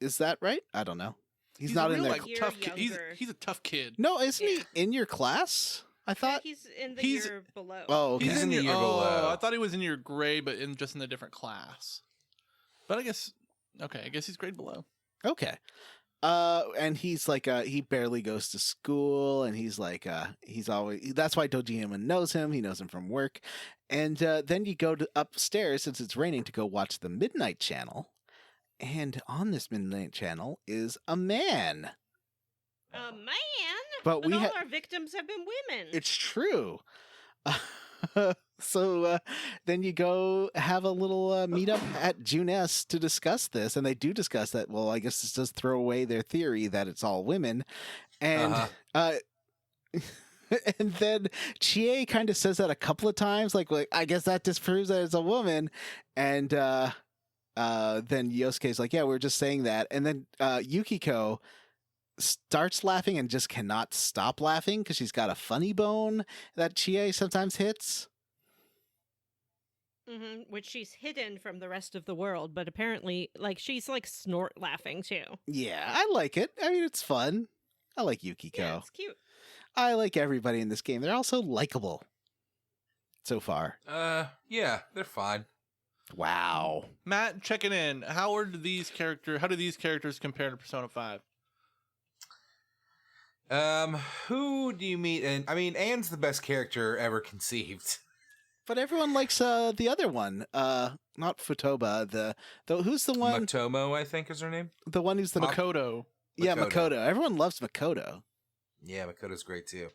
Is that right? I don't know. He's a not in real, there. like, Year tough kid. younger. He's a tough kid. No, isn't Yeah. he in your class? I thought. He's in the He's- year below. Oh, okay. He's in the year oh, below. I thought he was in your grade, but just in a different class. But I guess he's grade below. Okay. And he's like, he barely goes to school, and he's like, that's why Dojima knows him. He knows him from work. And then you go upstairs, since it's raining, to go watch the Midnight Channel. And on this Midnight Channel is a man. A man? But But we all ha- our victims have been women. It's true. So then you go have a little meetup at Junes to discuss this, and they do discuss that. Well, I guess this does throw away their theory that it's all women, and and then Chie kind of says that a couple of times, like I guess that disproves that it's a woman, and then Yosuke's like, yeah, we're just saying that, and then Yukiko starts laughing and just cannot stop laughing because she's got a funny bone that Chie sometimes hits. Which she's hidden from the rest of the world, but apparently, like, she's like snort laughing too. Yeah, I like it. I mean, it's fun. I like Yukiko. Yeah, it's cute. I like everybody in this game. They're also likable so far. Yeah, they're fine. Wow. Matt, checking in. How do these characters compare to Persona 5? Who do you meet? And I mean, Anne's the best character ever conceived. But everyone likes the other one. Not Futoba. Who's the one? Matomo, I think is her name. The one who's the Makoto. Yeah, Makoto. Everyone loves Makoto. Yeah, Makoto's great too.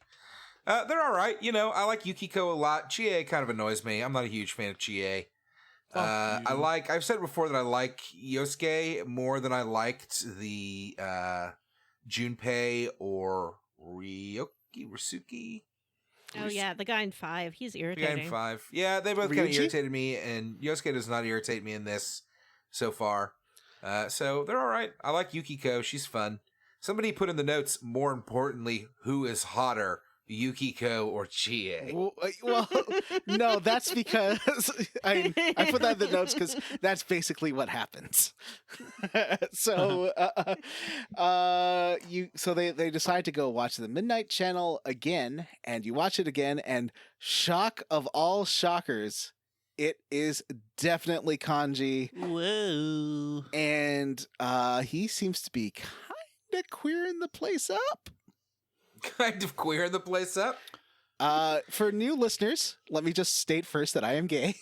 They're all right. You know, I like Yukiko a lot. Chie kind of annoys me. I'm not a huge fan of Chie. I've said before that I like Yosuke more than I liked the Junpei or Ryusuke. Oh yeah, the guy in 5. He's The irritating. guy in 5. Yeah, they both kind of Ryuji? irritated me, and Yosuke does not irritate me in this so far. So they're all right. I like Yukiko. She's fun. Somebody put in the notes, more importantly, who is hotter, Yukiko or Chie? Well, no, that's because I put that in the notes because that's basically what happens. So, they decide to go watch the Midnight Channel again, and you watch it again, and shock of all shockers, it is definitely Kanji, Whoa. and he seems to be kind of queering the place up. Kind of queer the place up. For new listeners, let me just state first that I am gay.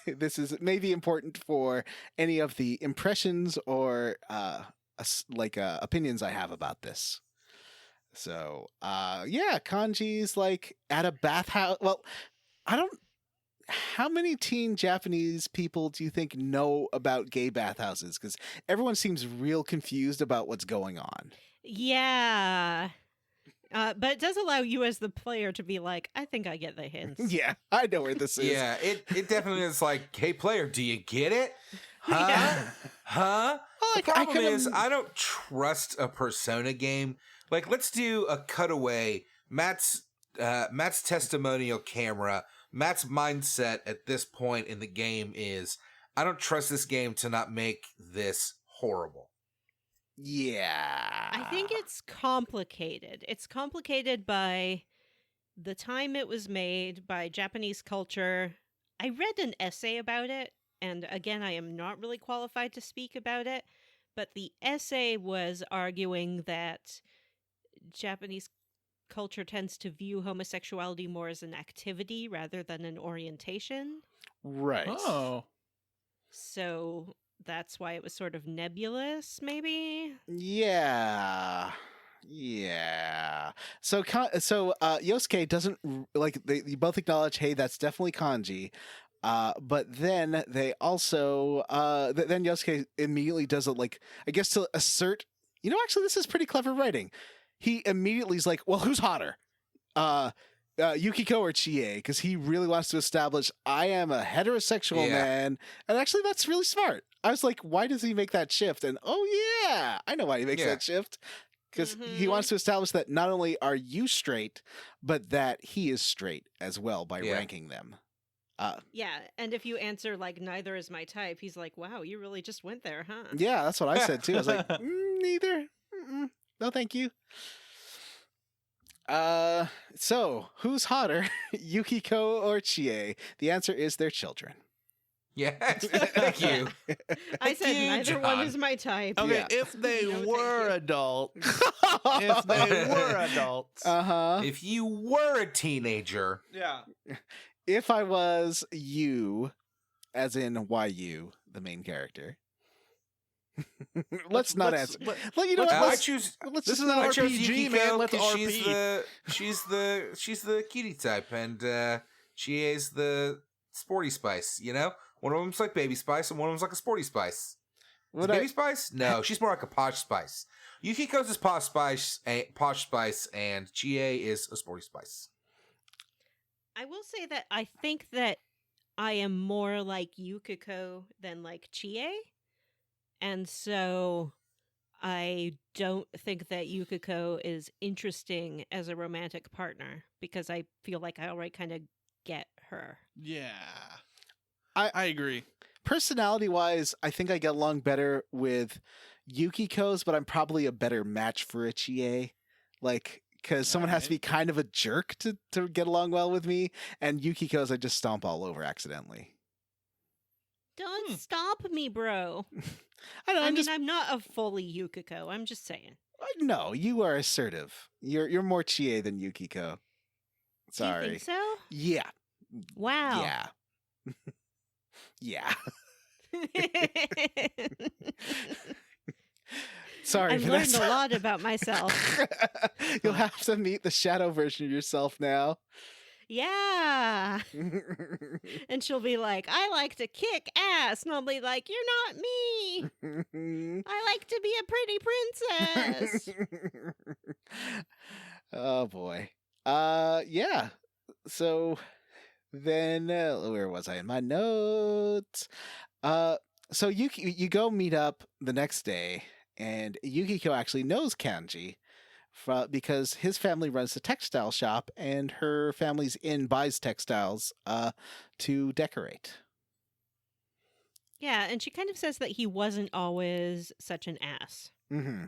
This is maybe important for any of the impressions or opinions I have about this. So, yeah, Kanji's like at a bathhouse. Well, how many teen Japanese people do you think know about gay bathhouses? Because everyone seems real confused about what's going on. Yeah. But it does allow you as the player to be like, I think I get the hints. Yeah, I know where this is. Yeah, it definitely is like, hey, player, do you get it? Huh? Yeah. Huh? Well, The problem is, I don't trust a Persona game. Like, let's do a cutaway. Matt's testimonial camera. Matt's mindset at this point in the game is, I don't trust this game to not make this horrible. Yeah. I think it's complicated. It's complicated by the time it was made, by Japanese culture. I read an essay about it, and again, I am not really qualified to speak about it, but the essay was arguing that Japanese culture tends to view homosexuality more as an activity rather than an orientation. Right. Oh. So that's why it was sort of nebulous, maybe? Yeah. So Yosuke doesn't like. You both acknowledge, hey, that's definitely Kanji. But then they also then Yosuke immediately does it, like, I guess to assert. Actually, this is pretty clever writing. He immediately is like, well, who's hotter? Yukiko or Chie? Because he really wants to establish, I am a heterosexual man. And actually, that's really smart. I was like, why does he make that shift? And yeah, I know why he makes that shift. Because he wants to establish that not only are you straight, but that he is straight as well by ranking them. Yeah, and if you answer like neither is my type, he's like, wow, you really just went there, huh? Yeah, that's what I said too. I was like, neither. No, thank you. So who's hotter, Yukiko or Chie? The answer is their children. Yeah, thank you. I said you, neither one John. is my type. Okay, Yeah. if they No, thank were you. adults. If they were adults. Uh-huh. If you were a teenager, Yeah. If I was you, as in YU, the main character. Let's not answer. Well, you know what? I choose. Let's This just is an I chose RPG, Yukiko man. Let's 'cause RP. She's the cutie type, and Chie's the sporty spice. One of them's like baby spice, and one of them's like a sporty spice. Is baby spice? No, she's more like a posh spice. Yukiko's is posh spice, and Chie is a sporty spice. I will say that I think that I am more like Yukiko than like Chie. And so I don't think that Yukiko is interesting as a romantic partner because I feel like I already kind of get her. Yeah. I- I agree. Personality-wise, I think I get along better with Yukiko's, but I'm probably a better match for a Chie. Like, because someone has to be kind of a jerk to get along well with me, and Yukiko's I just stomp all over accidentally. Don't stop me, bro. I don't know, I'm not a fully Yukiko. I'm just saying. No, you are assertive. You're more Chie than Yukiko. Sorry. Do you think so? Yeah. Wow. Yeah. Yeah. Sorry, I've learned Vanessa. a lot about myself. You'll have to meet the shadow version of yourself now. Yeah. And she'll be like, I like to kick ass. And I'll be like, you're not me. I like to be a pretty princess. Oh boy. Yeah. So then where was I in my notes? So you go meet up the next day, and Yukiko actually knows Kanji because his family runs a textile shop, and her family's in buys textiles to decorate. Yeah, and she kind of says that he wasn't always such an ass. Mm-hmm.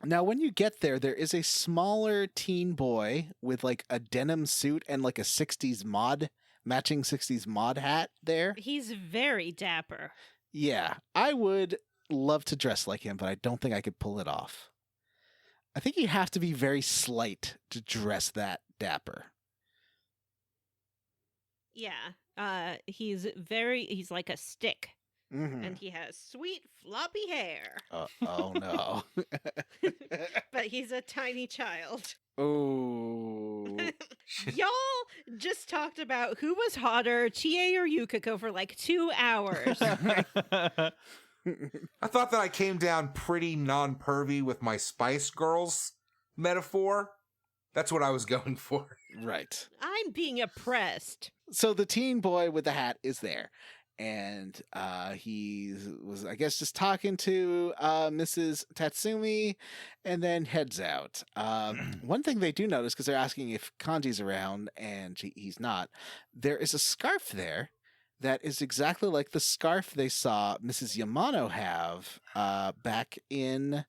Now, when you get there, there is a smaller teen boy with like a denim suit and like a 60s matching 60s mod hat there. He's very dapper. Yeah, I would love to dress like him, but I don't think I could pull it off. I think you have to be very slight to dress that dapper. Yeah. He's like a stick. Mm-hmm. And he has sweet floppy hair. Oh no. But he's a tiny child. Oh. Y'all just talked about who was hotter, Chie or Yukiko, for like 2 hours. I thought that I came down pretty non-pervy with my Spice Girls metaphor. That's what I was going for. Right. I'm being oppressed. So the teen boy with the hat is there. And he was, I guess, just talking to Mrs. Tatsumi and then heads out. One thing they do notice, because they're asking if Kanji's around and he's not, there is a scarf there that is exactly like the scarf they saw Mrs. Yamano have back in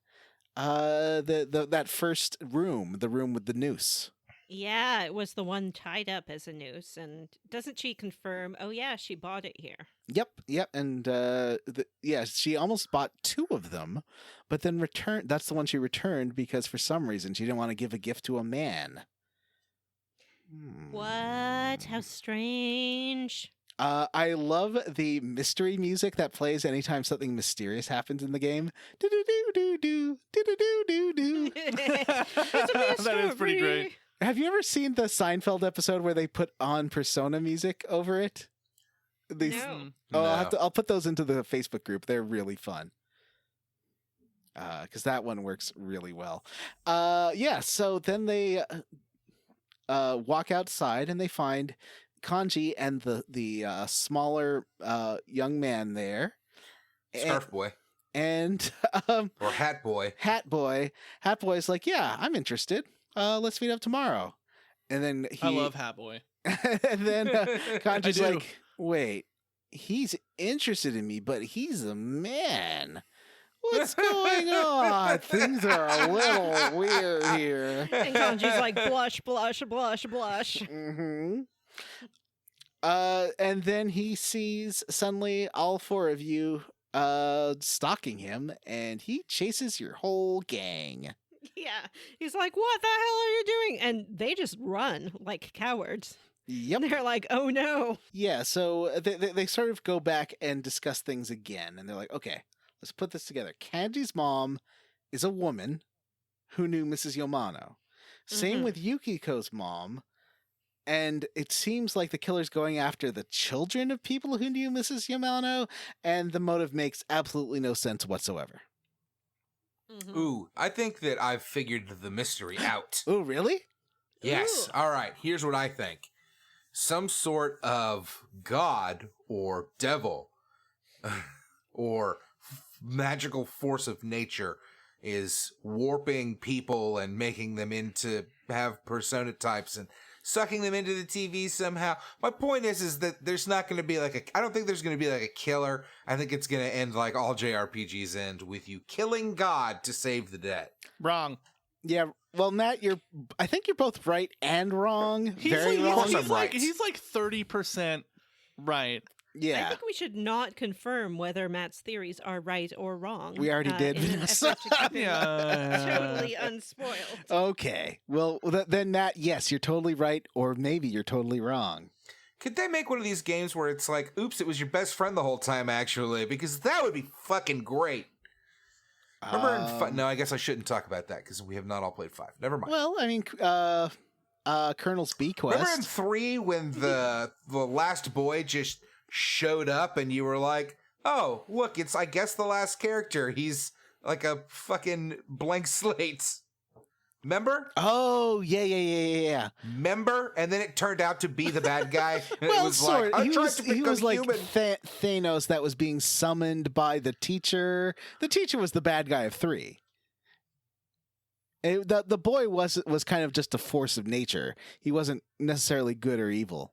that first room, the room with the noose. Yeah, it was the one tied up as a noose. And doesn't she confirm, oh yeah, she bought it here? Yep. And she almost bought 2 of them, but then returned. That's the one she returned because for some reason she didn't want to give a gift to a man. What? How strange. I love the mystery music that plays anytime something mysterious happens in the game. Do do do do do do do do do. That is pretty great. Have you ever seen the Seinfeld episode where they put on Persona music over it? No. Oh, I'll put those into the Facebook group. They're really fun. Because that one works really well. Yeah. So then they walk outside and they find Kanji and the smaller young man there. Scarf boy. And Or hat boy. Hat boy's like, yeah, I'm interested. Let's meet up tomorrow. And then I love Hat Boy. and then Kanji's I do. like, wait, he's interested in me, but he's a man. What's going on? Things are a little weird here. And Kanji's like, blush, blush, blush, blush. Mm-hmm. And then he sees suddenly all 4 of you stalking him, and he chases your whole gang. Yeah. He's like, what the hell are you doing? And they just run like cowards. Yep. They're like, oh no. Yeah, so they sort of go back and discuss things again, and they're like, okay, let's put this together. Kanji's mom is a woman who knew Mrs. Yamano. Same Mhm. with Yukiko's mom, and it seems like the killer's going after the children of people who knew Mrs. Yamano, and the motive makes absolutely no sense whatsoever. Mhm. Ooh, I think that I've figured the mystery out. Oh, really? Yes. Ooh. All right. Here's what I think. Some sort of god or devil or magical force of nature is warping people and making them into have persona types and sucking them into the TV somehow. My point is that there's not going to be I don't think there's going to be like a killer. I think it's going to end like all JRPGs end with you killing God to save the day. Wrong. Yeah. Well, Matt, I think you're both right and wrong. Very wrong. He's like 30% right. Yeah. I think we should not confirm whether Matt's theories are right or wrong. We already did, in an Vanessa. effort to keep him totally unspoiled. Okay. Well, then, Matt, yes, you're totally right, or maybe you're totally wrong. Could they make one of these games where it's like, oops, it was your best friend the whole time, actually? Because that would be fucking great. Remember no, I guess I shouldn't talk about that because we have not all played 5. Never mind. Well, I mean, Colonel's Bequest. Remember in 3 when the last boy just showed up and you were like, oh, look, it's, I guess, the last character. He's like a fucking blank slate. Remember? Oh, yeah. Remember? And then it turned out to be the bad guy. And Well, it was like, I tried to he become was like human. Thanos that was being summoned by the teacher. The teacher was the bad guy of 3. The boy was kind of just a force of nature. He wasn't necessarily good or evil.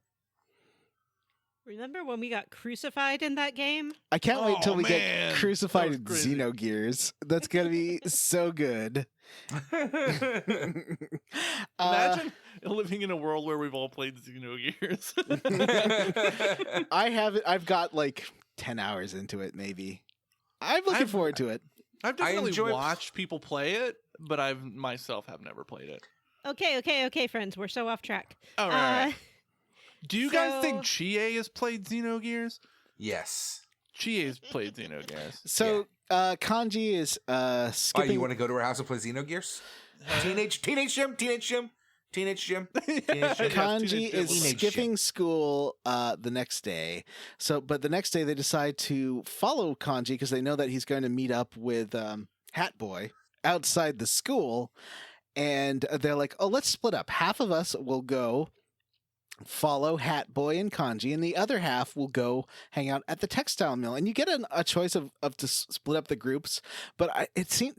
Remember when we got crucified in that game? I can't wait till we man. get crucified That in was crazy. Xenogears. That's gonna be so good. Imagine living in a world where we've all played Xenogears. I have it. I've got like 10 hours into it, maybe. I'm looking forward to it. I've definitely enjoy- watched people play it, but I myself have never played it. Okay, friends. We're so off track. All right. Do you guys so- think Chie has played Xenogears? Yes. Chie's played Xenogears. So Kanji is Oh, skipping. you want to go to her house and play Xenogears? Teenage Jim. Kanji is Teenage skipping school the next day. But the next day they decide to follow Kanji because they know that he's going to meet up with Hat Boy outside the school. And they're like, oh, let's split up. Half of us will go follow Hat Boy and Kanji, and the other half will go hang out at the textile mill. And you get a choice of to split up the groups, but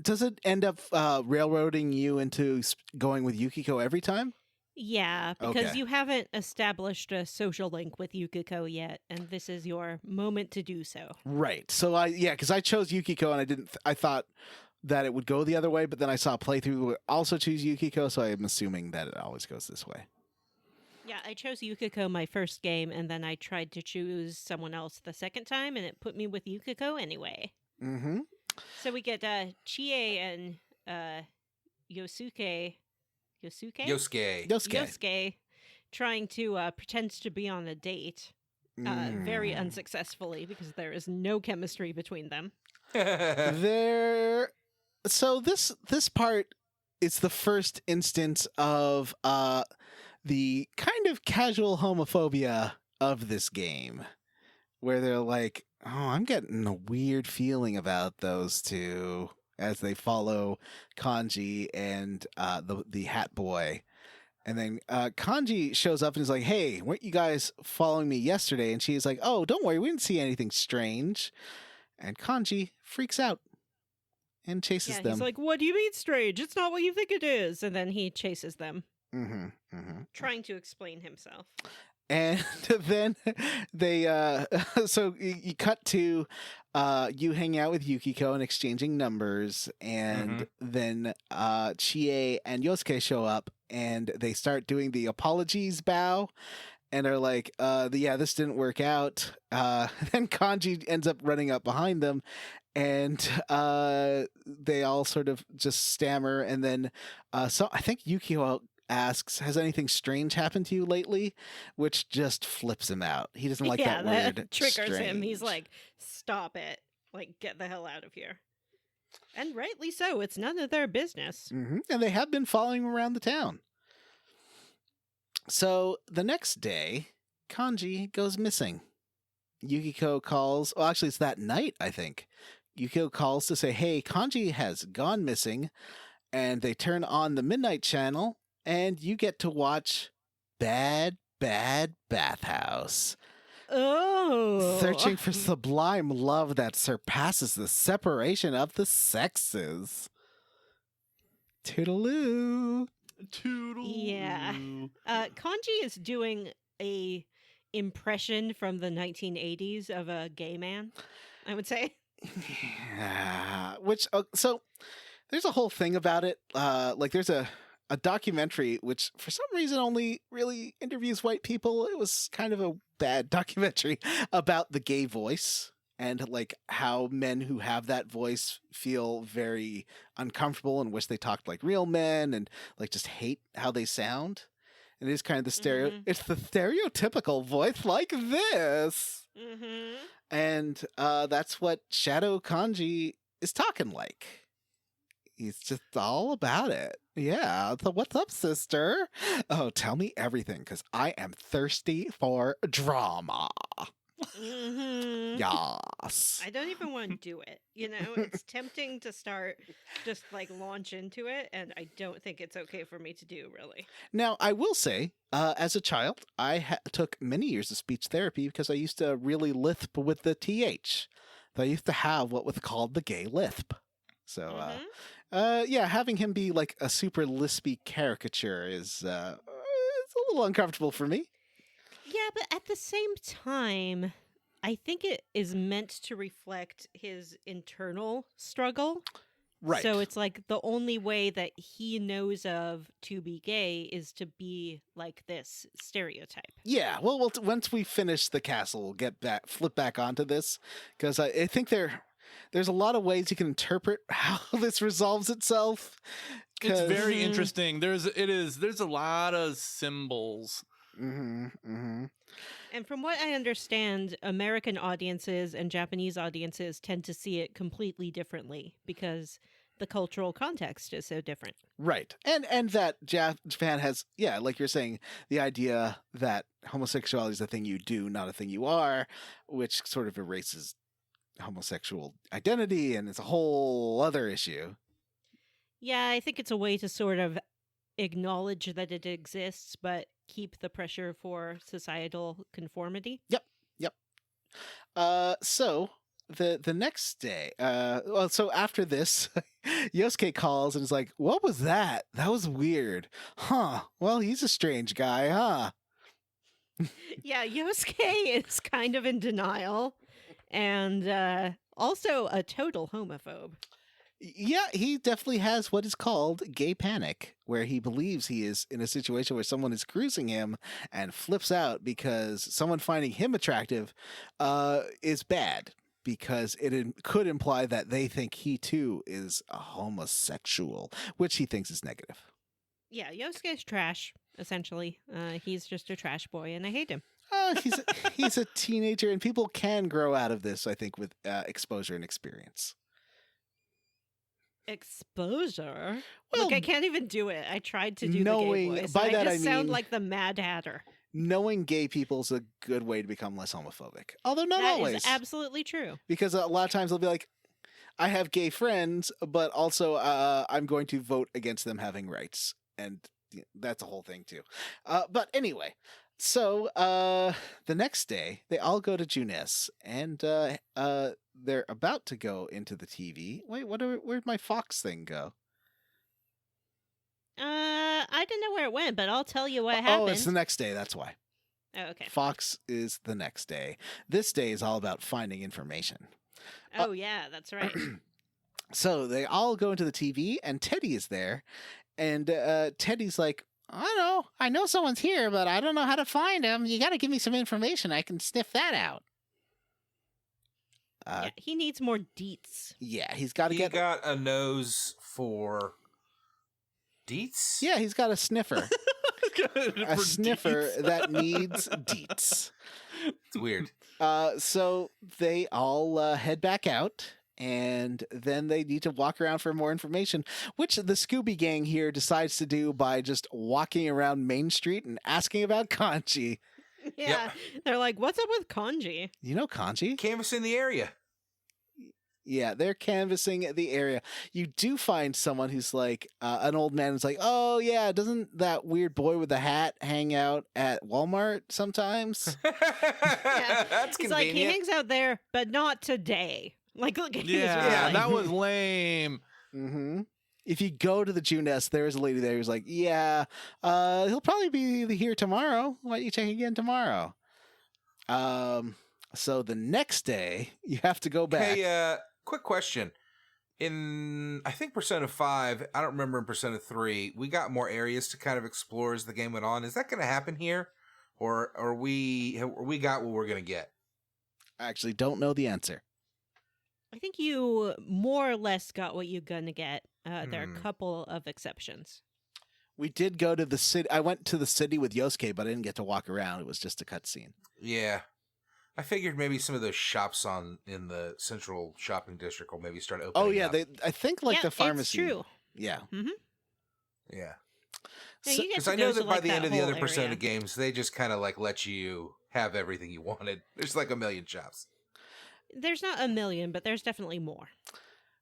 does it end up railroading you into going with Yukiko every time? Yeah, because Okay. you haven't established a social link with Yukiko yet, and this is your moment to do so. Right. So because I chose Yukiko and I thought that it would go the other way, but then I saw a playthrough also choose Yukiko, so I'm assuming that it always goes this way. Yeah, I chose Yukiko my first game, and then I tried to choose someone else the second time, and it put me with Yukiko anyway. Mm-hmm. So we get Chie and Yosuke Yosuke. trying to pretend to be on a date, very unsuccessfully because there is no chemistry between them. So this part is the first instance of the kind of casual homophobia of this game, where they're like, oh, I'm getting a weird feeling about those two as they follow Kanji and the Hat Boy. And then Kanji shows up and is like, hey, weren't you guys following me yesterday? And she's like, oh, don't worry, we didn't see anything strange. And Kanji freaks out and chases them. He's like, what do you mean strange? It's not what you think it is. And then he chases them, trying to explain himself. And then they, so you cut to you hanging out with Yukiko and exchanging numbers. And then Chie and Yosuke show up and they start doing the apologies bow and are like, yeah, this didn't work out. Then Kanji ends up running up behind them and they all sort of just stammer. And then so I think Yukiko asks, has anything strange happened to you lately? Which just flips him out. He doesn't like that word. Triggers him. He's strange. like, stop it. Like, get the hell out of here. And rightly so. It's none of their business. And they have been following him around the town. So the next day, Kanji goes missing. Yukiko calls. Well, actually, it's that night, I think. Yukiko calls to say, hey, Kanji has gone missing. And they turn on the Midnight Channel, and you get to watch Bad Bathhouse. Oh. Searching for sublime love that surpasses the separation of the sexes. Toodaloo. Yeah. Kanji is doing a impression from the 1980s of a gay man, I would say. Yeah. Which, so there's a whole thing about it. Like there's a documentary which for some reason only really interviews white people. It was kind of a bad documentary about the gay voice and like how men who have that voice feel very uncomfortable and wish they talked like real men and like just hate how they sound. And it is kind of the it's the stereotypical voice like this. Mm-hmm. And that's what Shadow Kanji is talking like. He's just all about it. Yeah. So what's up, sister? Oh, tell me everything, because I am thirsty for drama. Mm-hmm. Yes. I don't even want to do it. You know, it's tempting to start just like launch into it, and I don't think it's okay for me to do, really. Now, I will say, as a child, I took many years of speech therapy because I used to really lisp with the TH. I used to have what was called the gay lisp. So, yeah, having him be like a super lispy caricature is it's a little uncomfortable for me. Yeah, but at the same time, I think it is meant to reflect his internal struggle. Right. So it's like the only way that he knows of to be gay is to be like this stereotype. Yeah, well, once we finish the castle, we'll flip back onto this, because I think there's a lot of ways you can interpret how this resolves itself. It's very interesting. There's a lot of symbols. And from what I understand, American audiences and Japanese audiences tend to see it completely differently because the cultural context is so different. Right. And that Japan has, yeah, like you're saying, the idea that homosexuality is a thing you do, not a thing you are, which sort of erases homosexual identity, and it's a whole other issue. Yeah, I think it's a way to sort of acknowledge that it exists, but keep the pressure for societal conformity. Yep. So the next day, so after this, Yosuke calls and is like, "What was that? That was weird, huh? Well, he's a strange guy, huh?" Yeah, Yosuke is kind of in denial, and also a total homophobe. Yeah, he definitely has what is called gay panic, where he believes he is in a situation where someone is cruising him and flips out because someone finding him attractive is bad, because it could imply that they think he too is a homosexual, which he thinks is negative. Yeah, Yosuke's trash, essentially. He's just a trash boy, and I hate him. He's a teenager, and people can grow out of this, I think, with exposure and experience. Exposure? Well, look, I can't even do it. I tried to do knowing- the gay voice. by and that I just I sound mean- like the Mad Hatter. Knowing gay people is a good way to become less homophobic. Although not That always. is absolutely true. Because a lot of times they'll be like, I have gay friends, but also I'm going to vote against them having rights. And that's a whole thing too. But anyway, so the next day, they all go to Junes, and they're about to go into the TV. Wait, where'd my Fox thing go? I don't know where it went, but I'll tell you what happened. Oh, it's the next day, that's why. Oh, okay. Fox is the next day. This day is all about finding information. Oh, yeah, that's right. So they all go into the TV, and Teddy is there. And Teddy's like, I know someone's here, but I don't know how to find him. You got to give me some information. I can sniff that out. Yeah, he needs more deets. Yeah, he's got to He get... got a nose for deets? Yeah, he's got a sniffer. A For sniffer deets. that needs deets. It's weird. So they all head back out, and then they need to walk around for more information, which the Scooby Gang here decides to do by just walking around Main Street and asking about Kanji. Yeah, they're like, what's up with Kanji? You know Kanji? Canvassing the area. Yeah, they're canvassing the area. You do find someone who's like an old man who's like, "Oh yeah, doesn't that weird boy with the hat hang out at Walmart sometimes?" That's He's like, he convenient. hangs out there, but not today. Like, look at his Yeah, really- that was lame. Mm-hmm. If you go to the Jew Nest, there is a lady there who's like, "Yeah, he'll probably be here tomorrow. Why don't you check again tomorrow?" So the next day, you have to go back. Hey, quick question. In, I think, Persona 5, I don't remember in Persona 3, we got more areas to kind of explore as the game went on. Is that going to happen here? Or we got what we're going to get? I actually don't know the answer. I think you more or less got what you're gonna get. There are Hmm. a couple of exceptions. We did go to the city. I went to the city with Yosuke, but I didn't get to walk around. It was just a cutscene. Yeah. I figured maybe some of those shops in the central shopping district will maybe start opening Oh yeah, up. I think like yeah, the pharmacy. It's true. Yeah. Yeah. Yeah, So- you get Because to I go know to, that by like, the end that of the other whole Persona area. games, they just kind of like let you have everything you wanted. There's like a million shops. There's not a million, but there's definitely more.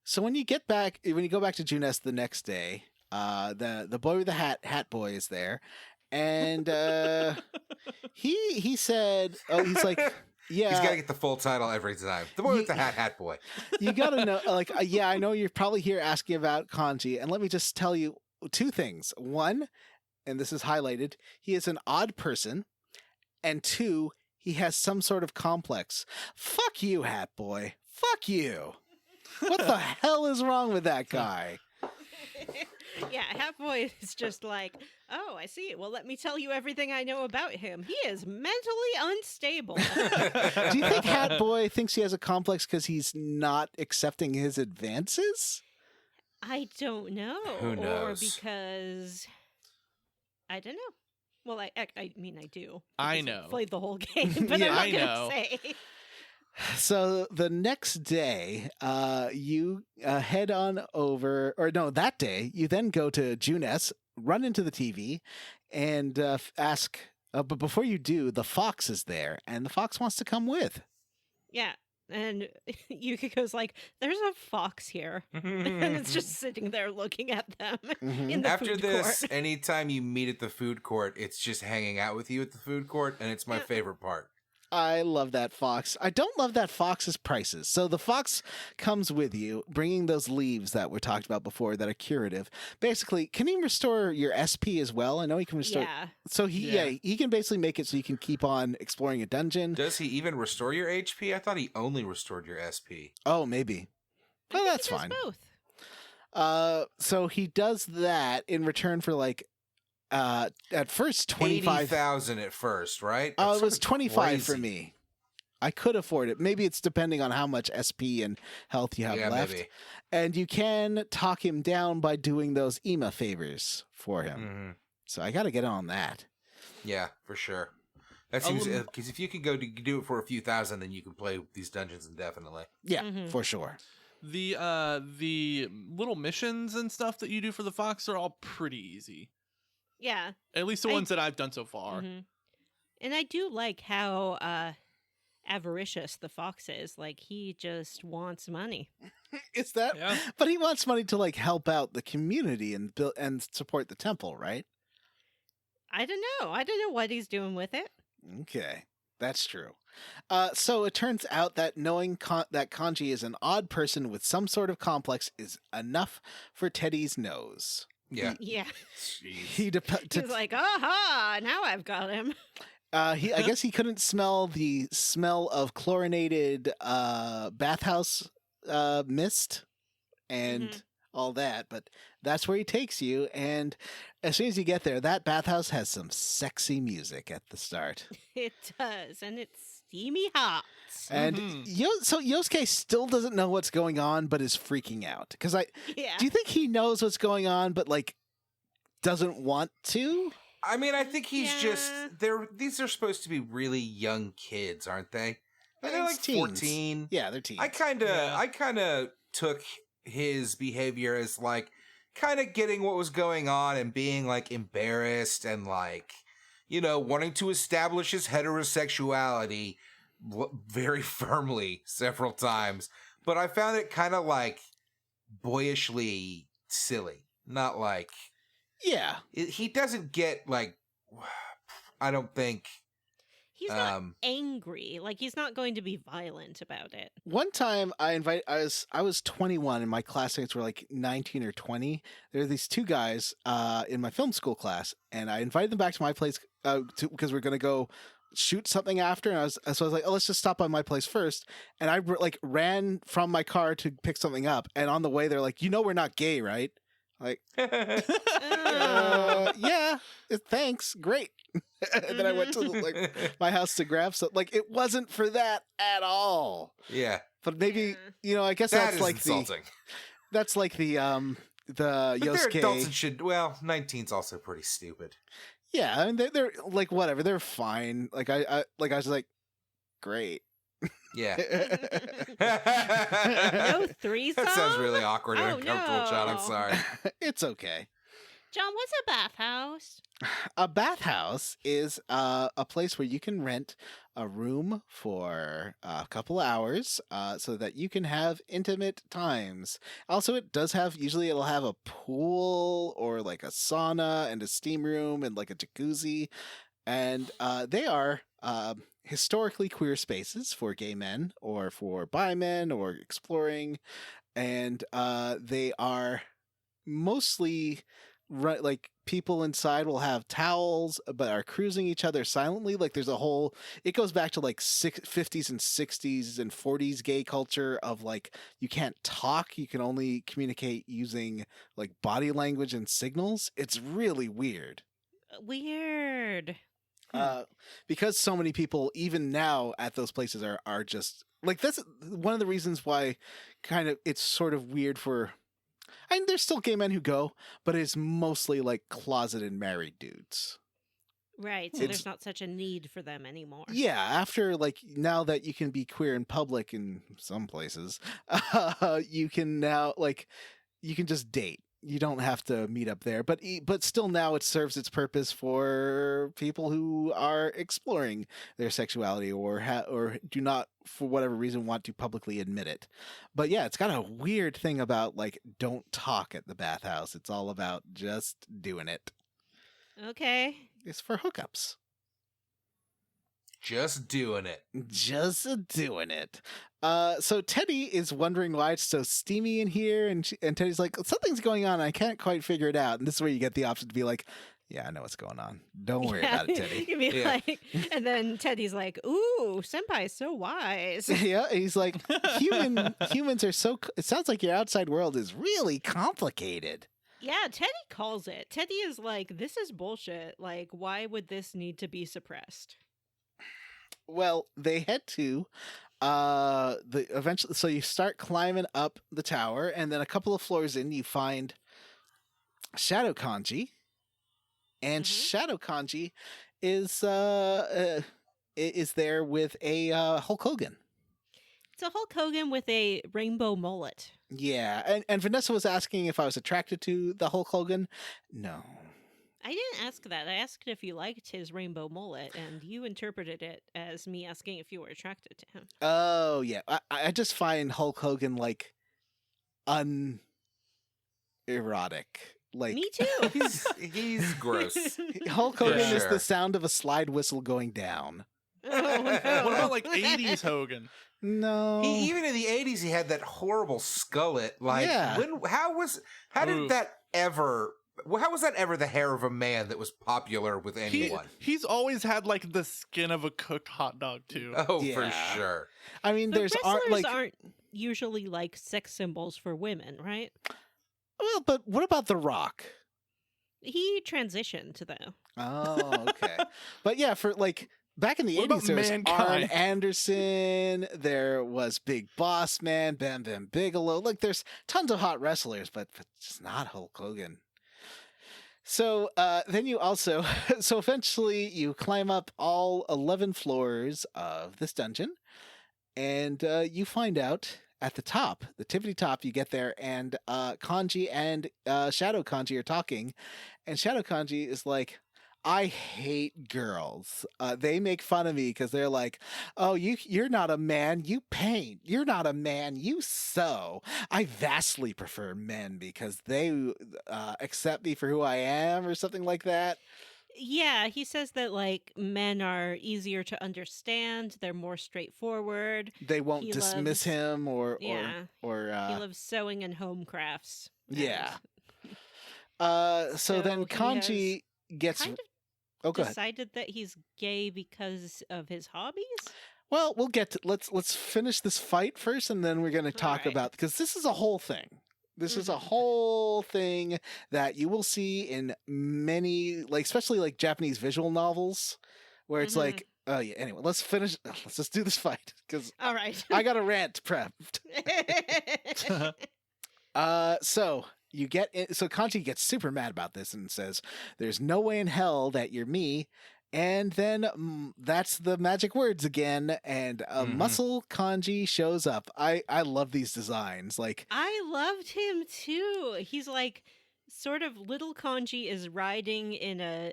So when you go back to Junest the next day, the boy with the hat boy is there, and he said, "Oh, he's like, yeah, He's got to get the full title every time. The boy with the hat boy. you got to know, like, yeah, I know you're probably here asking about Kanji, and let me just tell you two things. One, and this is highlighted, he is an odd person, and two, he has some sort of complex. Fuck you, hat boy. Fuck you. What the hell is wrong with that guy?" Yeah, Halfboy is just like, oh, I see. Well, let me tell you everything I know about him. He is mentally unstable. Do you think Hat Boy thinks he has a complex because he's not accepting his advances? I don't know. Who Or knows? because I don't know. Well, I mean, I do. I because I've know. played the whole game, but Yeah, I'm not I gonna know. say. So the next day, you head on over, or no, that day, you then go to Junes, run into the TV, and ask, but before you do, the fox is there, and the fox wants to come with. Yeah, and Yukiko's like, "There's a fox here," and it's just sitting there looking at them Mhm. in the After food this, court. anytime you meet at the food court, it's just hanging out with you at the food court, and it's my Yeah. favorite part. I love that fox. I don't love that fox's prices. So the fox comes with you, bringing those leaves that we talked about before that are curative. Basically, can he restore your SP as well? I know he can restore. Yeah, So he can basically make it so you can keep on exploring a dungeon. Does he even restore your HP? I thought he only restored your SP. Oh, maybe. I Oh, think that's he does fine. Both. So he does that in return for like, at first 25. 80,000 at first, right? It That's was sort of 25 for crazy. me. I could afford it. Maybe it's depending on how much SP and health you have Yeah, left. maybe. And you can talk him down by doing those EMA favors for him. Mhm. So I got to get on that. Yeah, for sure. That I'll seems lem- because if you can go do it for a few thousand, then you can play these dungeons indefinitely. Yeah, Mhm. for sure. The little missions and stuff that you do for the fox are all pretty easy. Yeah. At least the I- ones that I've done so far. Mhm. And I do like how avaricious the fox is. Like, he just wants money. Is that? Yeah. But he wants money to like help out the community and build and support the temple, right? I don't know. I don't know what he's doing with it. Okay, that's true. So it turns out that knowing that Kanji is an odd person with some sort of complex is enough for Teddy's nose. Yeah. Yeah. Jeez. He He's like, aha, now I've got him. I guess he couldn't smell the smell of chlorinated bathhouse mist and Mhm. all that, but that's where he takes you. And as soon as you get there, that bathhouse has some sexy music at the start. It does. And it's steamy hot. And Mhm. So Yosuke still doesn't know what's going on, but is freaking out. Because Yeah. do you think he knows what's going on, but like doesn't want to? I mean, I think he's Yeah. just these are supposed to be really young kids, aren't they? And they're It's like teens. 14. Yeah, they're teens. I kind of took his behavior as like kind of getting what was going on and being like embarrassed and like, you know, wanting to establish his heterosexuality, very firmly several times, but I found it kind of like boyishly silly. Not like he doesn't get like, I don't think He's not angry. Like, he's not going to be violent about it. One time I was 21 and my classmates were like 19 or 20. There were these two guys in my film school class, and I invited them back to my place because we're going to go shoot something after. And so I was like, oh, let's just stop by my place first. And I like ran from my car to pick something up. And on the way, they're like, we're not gay, right? Like, yeah, thanks, great. And then I went to like my house to grab something. Like, it wasn't for that at all. Yeah, but maybe I guess that that's is like insulting. That's like the But Yosuke. they're adults and should. Well, 19's also pretty stupid. Yeah, I mean they're like whatever. They're fine. Like I was like, great. Yeah. No threesome? That sounds really awkward and Oh, uncomfortable, John. I'm no. sorry. It's okay. John, what's a bathhouse? A bathhouse is a place where you can rent a room for a couple hours so that you can have intimate times. Also, usually it'll have a pool or like a sauna and a steam room and like a jacuzzi. And they are historically queer spaces for gay men or for bi men or exploring. And they are mostly like people inside will have towels but are cruising each other silently. Like there's it goes back to like 50s and 60s and 40s gay culture of like you can't talk, you can only communicate using like body language and signals. It's really weird. Because so many people even now at those places are just like, that's one of the reasons why kind of it's sort of weird for, I mean, there's still gay men who go, but it's mostly like closeted married dudes. Right, so there's not such a need for them anymore. Yeah, after like now that you can be queer in public in some places, you can now you can just date. You don't have to meet up there, but still now it serves its purpose for people who are exploring their sexuality or do not, for whatever reason, want to publicly admit it. But yeah, it's got a weird thing about like don't talk at the bathhouse. It's all about just doing it. Okay. It's for hookups. Just doing it. Just doing it. So Teddy is wondering why it's so steamy in here, and Teddy's like, something's going on. I can't quite figure it out. And this is where you get the option to be like, yeah, I know what's going on. Don't worry about it, Teddy. You mean like, and then Teddy's like, ooh, Senpai is so wise. Yeah, he's like, humans are so. It sounds like your outside world is really complicated. Yeah, Teddy calls it. Teddy is like, this is bullshit. Like, why would this need to be suppressed? Well, they head to eventually, so you start climbing up the tower, and then a couple of floors in, you find Shadow Kanji, and Shadow Kanji is there with a Hulk Hogan. It's a Hulk Hogan with a rainbow mullet. Yeah, and Vanessa was asking if I was attracted to the Hulk Hogan. No. I didn't ask that. I asked if you liked his rainbow mullet, and you interpreted it as me asking if you were attracted to him. Oh, yeah. I just find Hulk Hogan, like, unerotic. Like, me too. He's gross. Hulk Hogan is sure. the sound of a slide whistle going down. Oh, no. What about like 80s Hogan? No. Even in the 80s, he had that horrible skullet. Like, Yeah. How was that ever the hair of a man that was popular with anyone? He's always had like the skin of a cooked hot dog too. Oh, Yeah. for sure. I mean, But there's wrestlers aren't usually like sex symbols for women, right? Well, but what about The Rock? He transitioned though. Oh, okay. But yeah, for like back in the What about 80s, there was Mankind? Arn Anderson, there was Big Boss Man, Bam Bam Bigelow. Like, there's tons of hot wrestlers, but just not Hulk Hogan. So then you also, so eventually you climb up all 11 floors of this dungeon, and you find out at the top, the tippity top, you get there, and Kanji and Shadow Kanji are talking, and Shadow Kanji is like, I hate girls. They make fun of me because they're like, "Oh, you're not a man. You paint. You're not a man. You sew." I vastly prefer men because they accept me for who I am, or something like that. Yeah, he says that like men are easier to understand, they're more straightforward. They won't He dismiss loves- him Yeah. or He loves sewing and home crafts. yeah. and So then he Kanji gets. kind of Oh, go ahead. decided that he's gay because of his hobbies. Well, we'll get to let's finish this fight first, and then we're going to talk Alright. about, because this is a whole thing. This is a Mhm. whole thing that you will see in many, like especially like Japanese visual novels, where it's Mhm. like, oh yeah. Anyway, let's finish. Let's just do this fight because All right. I got a rant prepped. So you get in, so Kanji gets super mad about this and says, "There's no way in hell that you're me." And then that's the magic words again, and a Mhm. muscle Kanji shows up. I love these designs. Like, I loved him too. He's like sort of little Kanji is riding in a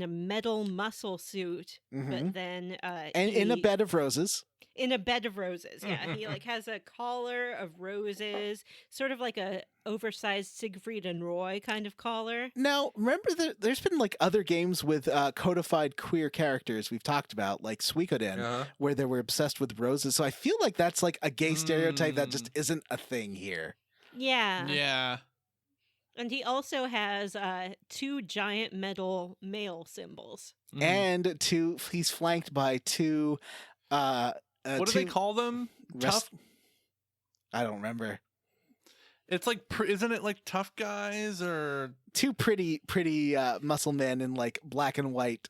metal muscle suit, mhm. but then and in a he- bed of roses. in a bed of roses. Yeah, he like has a collar of roses, sort of like a oversized Siegfried and Roy kind of collar. Now, remember that there's been like other games with codified queer characters we've talked about, like Suikoden, Uh-huh. where they were obsessed with roses. So I feel like that's like a gay stereotype that just Mm. isn't a thing here. Yeah. Yeah. And he also has two giant metal male symbols. Mhm. And he's flanked by two. What do they call them? Tough. I don't remember. It's like, isn't it like tough guys or? Two pretty muscle men in like black and white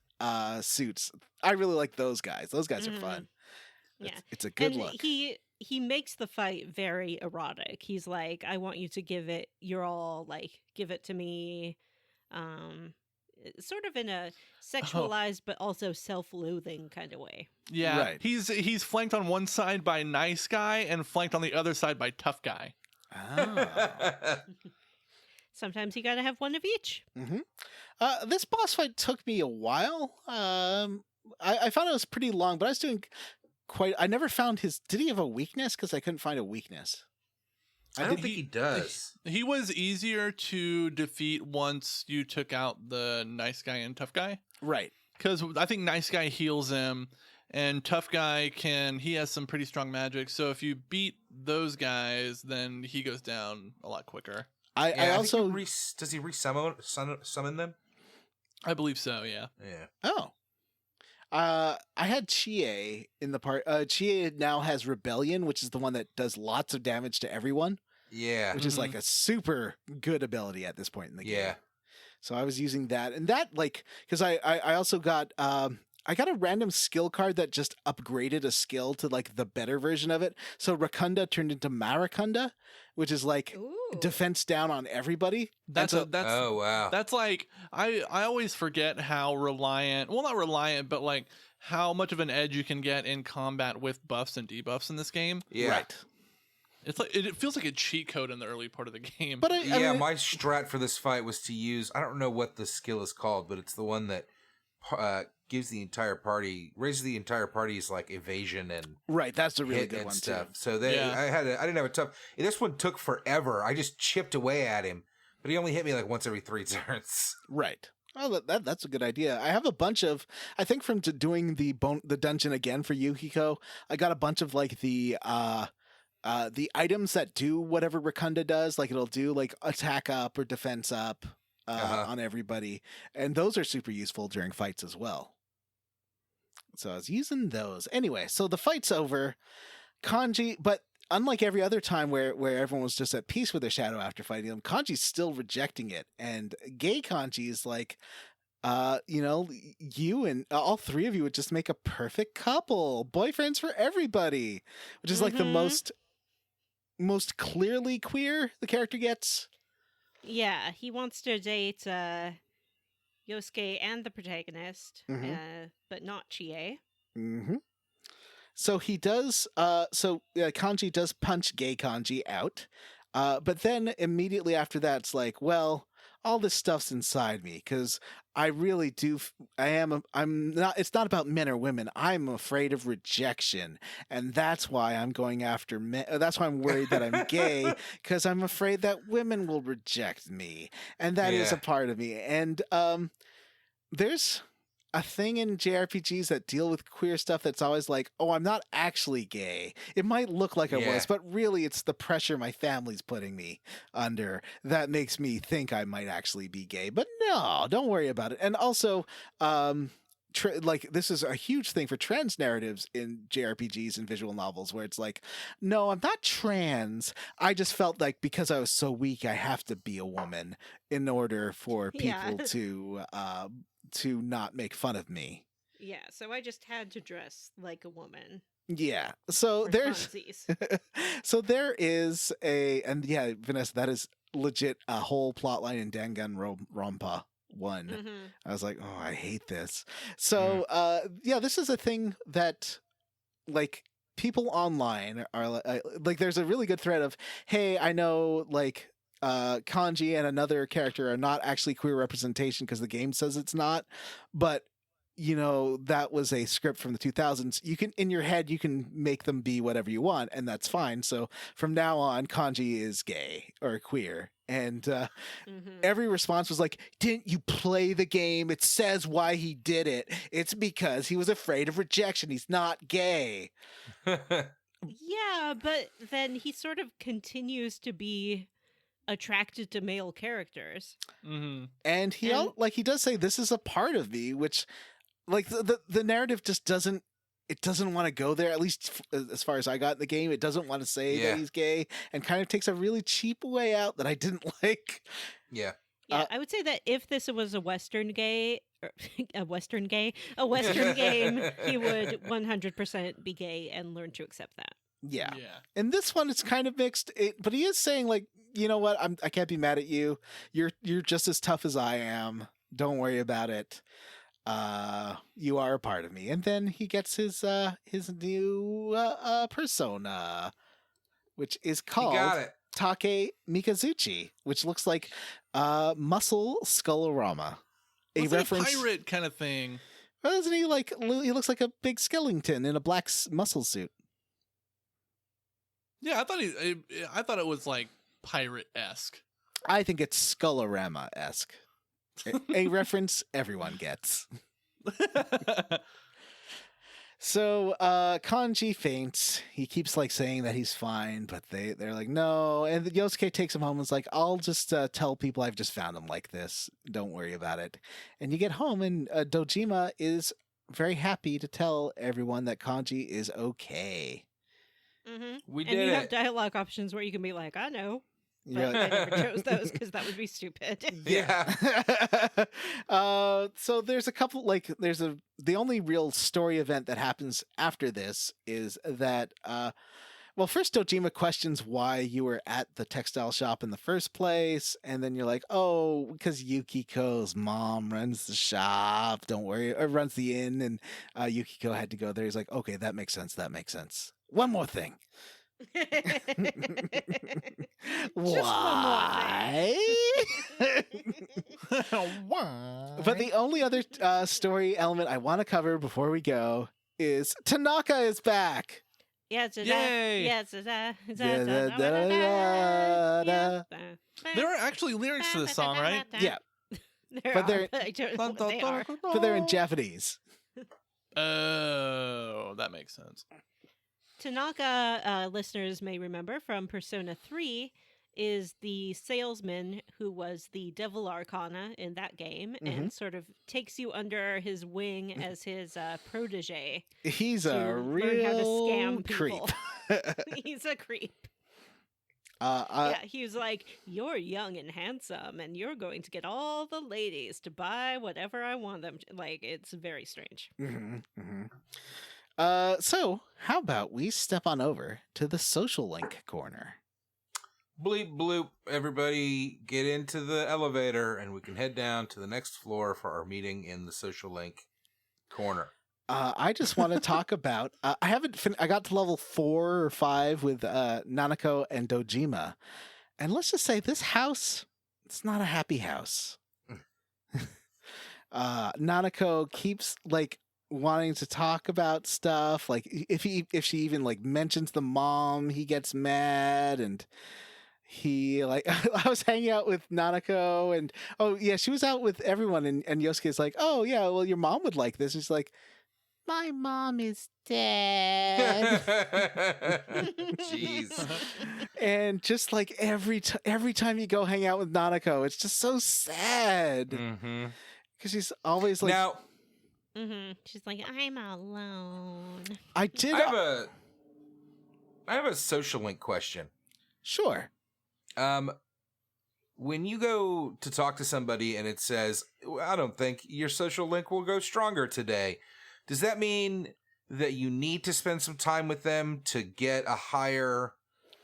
suits. I really like those guys. Those guys are Mhm. fun. Yeah. It's a good And look. he makes the fight very erotic. He's like, I want you to give it your all, like, give it to me. Sort of in a sexualized but also self-loathing kind of way. Yeah. Right. He's flanked on one side by nice guy and flanked on the other side by tough guy. Ah. Sometimes you gotta have one of each. This boss fight took me a while. I found it was pretty long, but I was doing quite. I never found his. Did he have a weakness? Because I couldn't find a weakness. I don't think he does. He was easier to defeat once you took out the nice guy and tough guy. Right. Because I think nice guy heals him, and tough guy he has some pretty strong magic. So if you beat those guys, then he goes down a lot quicker. I I also. think does he summon them? I believe so. Yeah. Yeah. Oh. I had Chie in the part. Chie now has Rebellion, which is the one that does lots of damage to everyone, Yeah. which is like a super good ability at this point in the game. Yeah. So I was using that, and that like because I also got I got a random skill card that just upgraded a skill to like the better version of it. So Rakunda turned into Maracunda, which is like Ooh. defense down on everybody. That's And so, Oh wow. That's like I always forget how reliant, well, not reliant, but like how much of an edge you can get in combat with buffs and debuffs in this game. Yeah. right. It's like it feels like a cheat code in the early part of the game. But I Yeah, mean, my strat for this fight was to use, I don't know what the skill is called, but it's the one that raises the entire party's like evasion and right, that's a really hit good and one stuff. too. So Yeah. I didn't have a tough. This one took forever. I just chipped away at him, but he only hit me like once every 3 turns. Right. Oh, that's a good idea. I have a bunch of, I think from doing the dungeon again for Yukiko, I got a bunch of like the items that do whatever Rakunda does. Like it'll do like attack up or defense up on everybody, and those are super useful during fights as well. So I was using those anyway. So the fight's over. Kanji, but unlike every other time where everyone was just at peace with their shadow after fighting them, Kanji's still rejecting it. And gay Kanji is like, you and all three of you would just make a perfect couple. Boyfriends for everybody. Which is like the Mhm. most clearly queer the character gets. Yeah, he wants to date Yosuke and the protagonist, but not Chie. Mm-hmm. So he does. Kanji does punch gay Kanji out, but then immediately after that, it's like, well, all this stuff's inside me because I really do. I'm not. It's not about men or women. I'm afraid of rejection, and that's why I'm going after men. That's why I'm worried that I'm gay because I'm afraid that women will reject me, and that is Yeah. a part of me. And there's a thing in JRPGs that deal with queer stuff that's always like, oh, I'm not actually gay. It might look like I Yeah. was, but really it's the pressure my family's putting me under that makes me think I might actually be gay. But no, don't worry about it. And also, like this is a huge thing for trans narratives in JRPGs and visual novels where it's like, no, I'm not trans. I just felt like because I was so weak, I have to be a woman in order for people Yeah. to not make fun of me. Yeah, so I just had to dress like a woman. Yeah. So For there's funsies. so there is and yeah, Vanessa, that is legit a whole plot line in Danganronpa 1. Mhm. I was like, oh, I hate this. So yeah, this is a thing that like people online are like there's a really good thread of, hey, I know like Kanji and another character are not actually queer representation because the game says it's not, but you know that was a script from the 2000s. You can in your head you can make them be whatever you want, and that's fine. So from now on, Kanji is gay or queer, and Mhm. every response was like, "Didn't you play the game? It says why he did it. It's because he was afraid of rejection. He's not gay." Yeah, but then he sort of continues to be attracted to male characters. Mm-hmm. And he And- like he does say this is a part of me, which like the narrative just doesn't want to go there, at least as far as I got in the game. It doesn't want to say Yeah. that he's gay and kind of takes a really cheap way out that I didn't like. Yeah. Yeah, I would say that if this was a Western gay, or a Western game, he would 100% be gay and learn to accept that. Yeah. Yeah. And this one, it's kind of mixed, but he is saying like, you know what? I can't be mad at you. You're just as tough as I am. Don't worry about it. You are a part of me. And then he gets his new persona, which is You called got it. Taki Mikazuki, which looks like muscle Skullorama. It's like a pirate kind of thing. Well, isn't he like? He looks like a big skeleton in a black muscle suit. Yeah, I thought it was like pirate-esque. I think it's Skullorama-esque. A reference everyone gets. So Kanji faints. He keeps like saying that he's fine, but they're like, no. And Yosuke takes him home and is like, I'll just tell people I've just found him like this. Don't worry about it. And you get home and Dojima is very happy to tell everyone that Kanji is okay. Mm-hmm. We And did you have it. dialogue options where you can be like, I know. You're But like, I never chose those because that would be stupid. Yeah. So there's a couple the only real story event that happens after this is that well, first Dojima questions why you were at the textile shop in the first place, and then you're like, oh, because Yukiko's mom runs the shop, don't worry, or runs the inn, and Yukiko had to go there. He's like, okay, that makes sense. One more thing. Why? But the only other story element I want to cover before we go is Tanaka is back. Yeah, it's a Yay! yeah, it's a There are actually lyrics to this song, right? Yeah, but they're- I don't know what they are. but they're in Japanese. Oh, that makes sense. Tanaka, listeners may remember from Persona 3, is the salesman who was the Devil Arcana in that game and sort of takes you under his wing as his protege. He's to a learn how to real scam creep. people. He's a creep. Yeah, he was like, you're young and handsome, and you're going to get all the ladies to buy whatever I want them to. Like, it's very strange. So how about we step on over to the social link corner? Bleep bloop. Everybody get into the elevator and we can head down to the next floor for our meeting in the social link corner. I just want to talk about. I haven't. I got to level 4 or 5 with Nanako and Dojima, and let's just say this house it's not a happy house. Nanako keeps like wanting to talk about stuff. Like if she even like mentions the mom, he gets mad. And he like I was hanging out with Nanako, and oh yeah, she was out with everyone, and Yosuke's like, oh yeah, well your mom would like this. She's like, my mom is dead. Jeez. And just like every time you go hang out with Nanako, it's just so sad Mm-hmm. because she's always like, Now, She's like, I'm alone. I did. I have a social link question. Sure. When you go to talk to somebody and it says, I don't think your social link will go stronger today, does that mean that you need to spend some time with them to get a higher,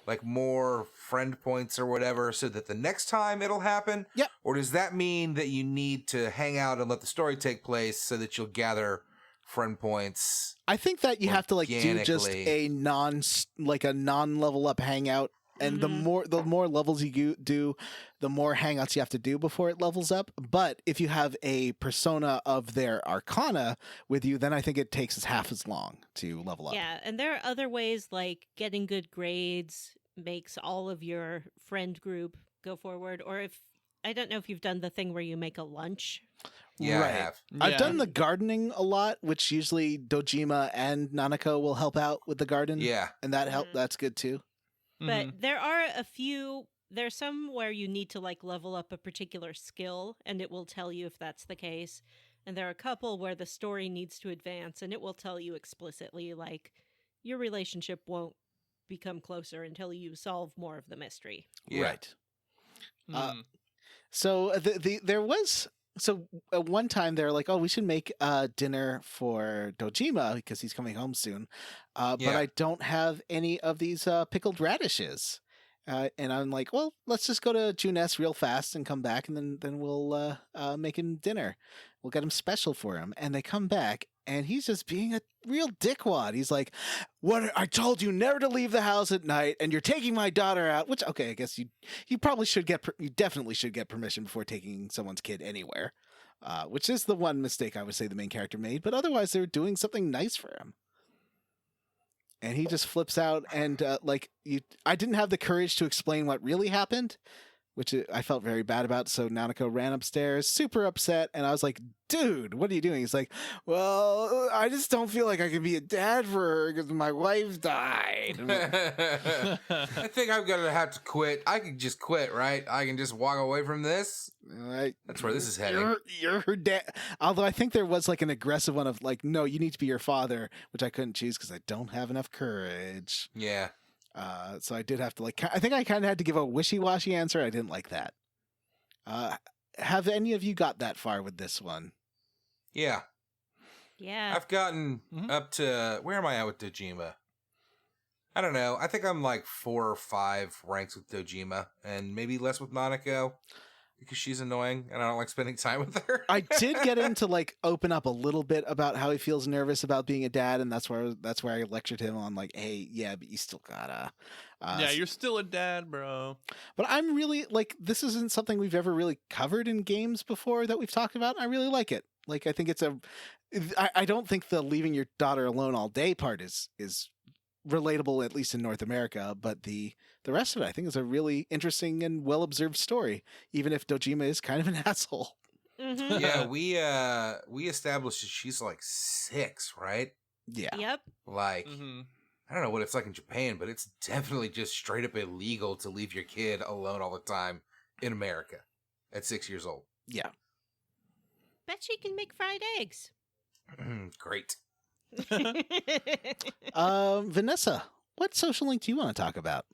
like more friend points or whatever, so that the next time it'll happen? Yep. Or does that mean that you need to hang out and let the story take place so that you'll gather friend points? I think that you have to like do just Organically. a non-level up hangout, and the more levels you do, the more hangouts you have to do before it levels up. But if you have a persona of their arcana with you, then I think it takes half as long to level up. Yeah, and there are other ways like getting good grades makes all of your friend group go forward. Or if I don't know if you've done the thing where you make a lunch. Yeah, I Right. have. I've Yeah. done the gardening a lot, which usually Dojima and Nanako will help out with the garden. Yeah. And that Mhm. that's good too. But Mhm. there are a few, there's some where you need to like level up a particular skill and it will tell you if that's the case. And there are a couple where the story needs to advance and it will tell you explicitly like your relationship won't become closer until you solve more of the mystery. Yeah. Right. uh, Mhm. So there was one time they're like, oh, we should make dinner for Dojima because he's coming home soon, but Yeah. I don't have any of these pickled radishes, and I'm like, well, let's just go to Juness real fast and come back, and then we'll make him dinner. We'll get him special for him. And they come back, and he's just being a real dickwad. He's like, "What? I told you never to leave the house at night, and you're taking my daughter out." Which, okay, I guess you probably should get you definitely should get permission before taking someone's kid anywhere. Which is the one mistake I would say the main character made. But otherwise, they're doing something nice for him. And he just flips out, and I didn't have the courage to explain what really happened, which I felt very bad about. So Nanako ran upstairs, super upset, and I was like, dude, what are you doing? He's like, well, I just don't feel like I can be a dad for her because my wife died. I think I'm gonna have to quit. I can just quit, right? I can just walk away from this. Right. That's where this is heading. You're her dad. Although I think there was like an aggressive one of like, no, you need to be your father, which I couldn't choose because I don't have enough courage. Yeah. So I did have to like, I think I kind of had to give a wishy-washy answer. I didn't like that. Have any of you got that far with this one? Yeah. Yeah. I've gotten Mhm. up to, where am I at with Dojima? I don't know. I think I'm like 4 or 5 ranks with Dojima and maybe less with Nanako because she's annoying and I don't like spending time with her. I did get him to like open up a little bit about how he feels nervous about being a dad, and that's where I lectured him on like, hey, yeah, but you still gotta. Yeah, you're still a dad, bro. But I'm really like, this isn't something we've ever really covered in games before that we've talked about. I really like it. Like, I think I don't think the leaving your daughter alone all day part is relatable, at least in North America, but the rest of it I think is a really interesting and well observed story, even if Dojima is kind of an asshole. Mm-hmm. Yeah, we established that she's like 6, right? Yeah. Yep. Like, Mm-hmm. I don't know what it's like in Japan, but it's definitely just straight up illegal to leave your kid alone all the time in America at 6 years old. Yeah. Bet she can make fried eggs. Great. Vanessa, what social link do you want to talk about?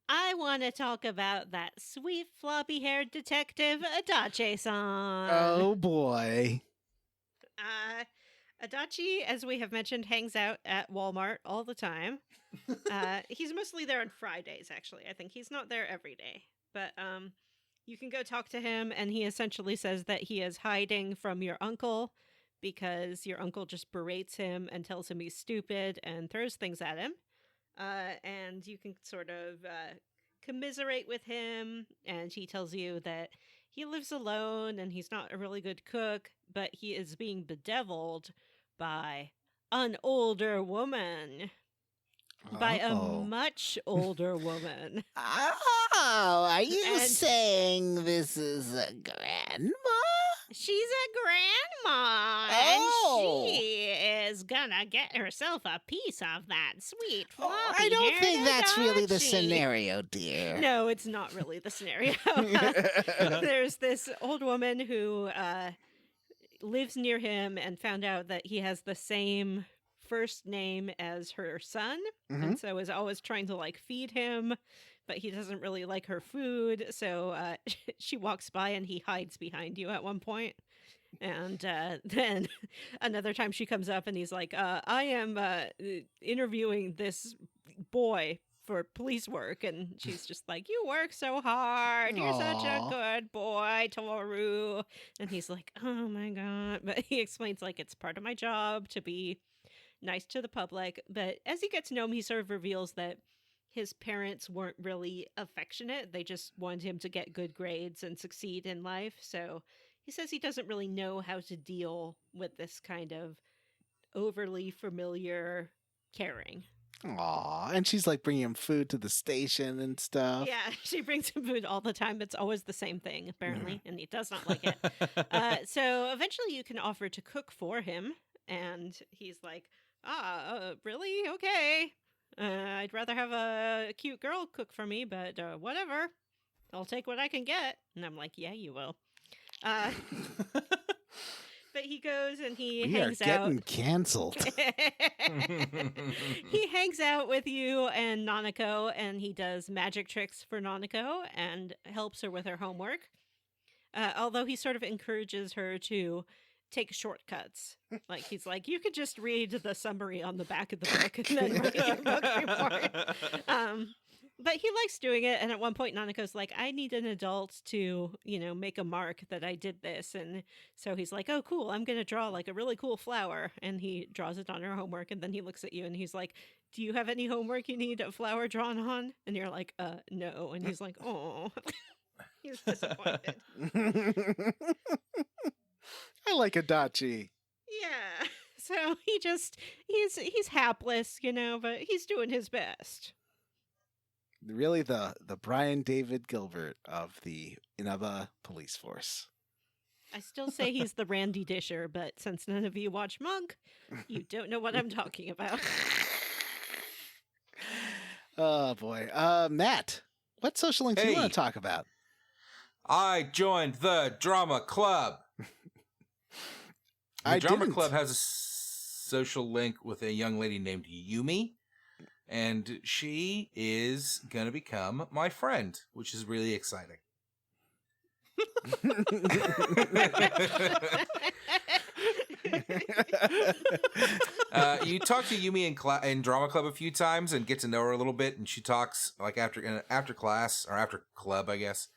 I want to talk about that sweet floppy-haired detective Adachi-san. Oh boy. Adachi, as we have mentioned, hangs out at Walmart all the time. He's mostly there on Fridays, actually. I think he's not there every day. But you can go talk to him, and he essentially says that he is hiding from your uncle because your uncle just berates him and tells him he's stupid and throws things at him. And you can sort of commiserate with him, and he tells you that he lives alone and he's not a really good cook, but he is being bedeviled by an older woman. By a Oh. much older woman. Oh, are you And- saying this is a grandma? She's a grandma, Oh. and she is gonna get herself a piece of that sweet floppy Oh, I don't think haired that's really the Adachi. scenario, dear. No, it's not really the scenario. There's this old woman who lives near him and found out that he has the same first name as her son, and so is always trying to like feed him, but he doesn't really like her food. So she walks by and he hides behind you at one point. And then another time she comes up and he's like, I am interviewing this boy for police work. And she's just like, you work so hard. You're such a Aw. good boy, Toru. And he's like, oh my God. But he explains like it's part of my job to be nice to the public. But as he gets to know him, he sort of reveals that his parents weren't really affectionate. They just wanted him to get good grades and succeed in life. So he says he doesn't really know how to deal with this kind of overly familiar caring. Aw, and she's like bringing him food to the station and stuff. Yeah, she brings him food all the time. It's always the same thing, apparently, and he does not like it. So eventually you can offer to cook for him, and he's like, really? Okay. I'd rather have a cute girl cook for me, but whatever. I'll take what I can get. And I'm like, yeah, you will. But he goes and he We are hangs getting out. canceled. He hangs out with you and Nanako, and he does magic tricks for Nanako and helps her with her homework. Although he sort of encourages her to take shortcuts. Like he's like, you could just read the summary on the back of the book and then write your book report. But he likes doing it, and at one point Nanako's like, I need an adult to, make a mark that I did this. And so he's like, oh, cool, I'm going to draw like a really cool flower. And he draws it on her homework, and then he looks at you and he's like, do you have any homework you need a flower drawn on? And you're like, no. And he's like, oh. He's disappointed. I like Adachi. Yeah. So he's hapless, but he's doing his best. Really the Brian David Gilbert of the Inaba police force. I still say he's the Randy Disher, but since none of you watch Monk, you don't know what I'm talking about. Oh boy. Matt, what social links do you Hey. want to talk about? I joined the drama club. The I drama didn't. club has a social link with a young lady named Yumi, and she is going to become my friend, which is really exciting. You talk to Yumi in drama club a few times and get to know her a little bit, and she talks like after class or after club, I guess.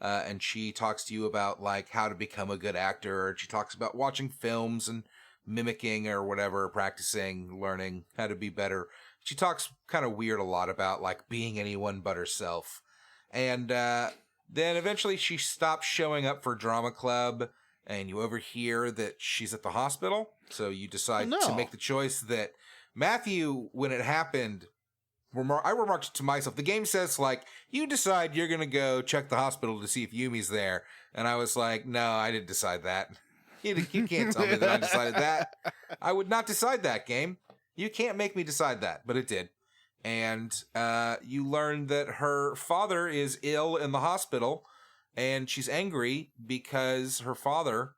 And she talks to you about like how to become a good actor. And she talks about watching films and mimicking or whatever, practicing, learning how to be better. She talks kind of weird a lot about like being anyone but herself. And then eventually she stops showing up for drama club, and you overhear that she's at the hospital. So you decide Oh, no. to make the choice that Matthew, when it happened, I remarked to myself, the game says, like, you decide you're going to go check the hospital to see if Yumi's there. And I was like, no, I didn't decide that. You can't tell me that I decided that. I would not decide that, game. You can't make me decide that, but it did. And you learn that her father is ill in the hospital, and she's angry because her father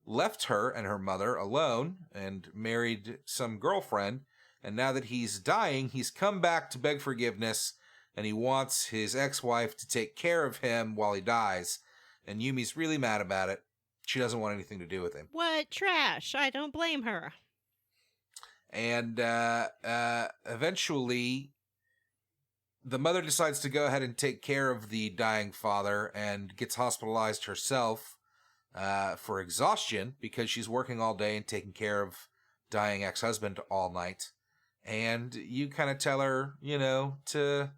left her and her mother alone and married some girlfriend. And now that he's dying, he's come back to beg forgiveness, and he wants his ex-wife to take care of him while he dies. And Yumi's really mad about it. She doesn't want anything to do with him. What trash? I don't blame her. And eventually, the mother decides to go ahead and take care of the dying father and gets hospitalized herself for exhaustion because she's working all day and taking care of dying ex-husband all night. And you kind of tell her, to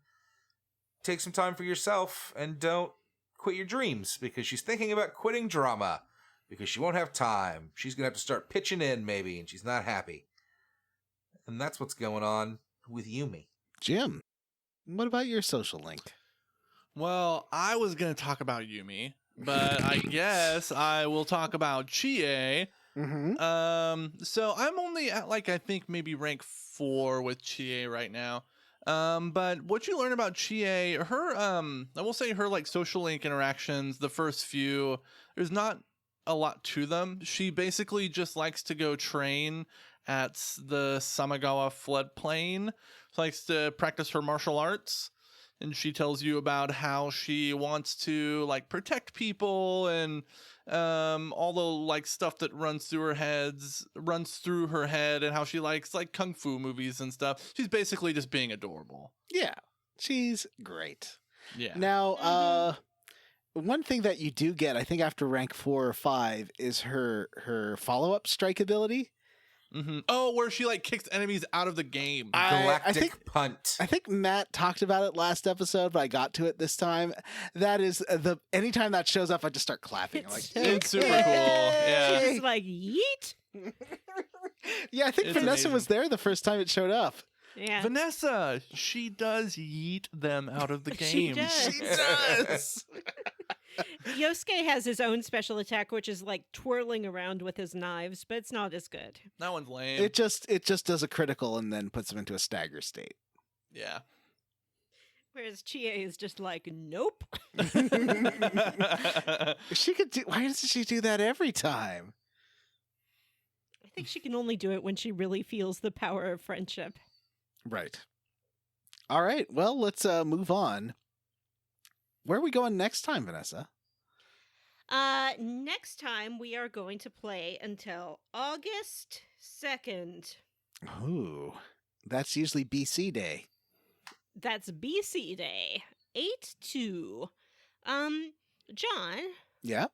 take some time for yourself and don't quit your dreams because she's thinking about quitting drama because she won't have time. She's going to have to start pitching in maybe, and she's not happy. And that's what's going on with Yumi. Jim, what about your social link? Well, I was going to talk about Yumi, but I guess I will talk about Chie. Mm-hmm. So I'm only at like, I think maybe rank 4 with Chie right now. But what you learn about Chie, her, I will say her like social link interactions, the first few, there's not a lot to them. She basically just likes to go train at the Samagawa floodplain. She likes to practice her martial arts. And she tells you about how she wants to like protect people and all the like stuff that runs through her head and how she likes like kung fu movies and stuff. She's basically just being adorable. Yeah, she's great. Yeah. Now, one thing that you do get, I think after rank 4 or 5, is her follow-up strike ability. Mm-hmm. Oh, where she like kicks enemies out of the game. Galactic Punt. I think Matt talked about it last episode, but I got to it this time. That is anytime that shows up, I just start clapping. I'm like, It's super cool. Yeah. She's like, yeet. Yeah, I think It's Vanessa amazing. was there the first time it showed up. Yeah. Vanessa, she does yeet them out of the She game. does. She does. Yosuke has his own special attack, which is like twirling around with his knives, but it's not as good. That one's lame. It just does a critical and then puts him into a stagger state. Yeah. Whereas Chie is just like, nope. She could do. Why doesn't she do that every time? I think she can only do it when she really feels the power of friendship. Right. All right. Well, let's move on. Where are we going next time, Vanessa? Next time we are going to play until August 2nd. Ooh, that's usually BC Day. That's BC Day. 8-2. John, Yeah.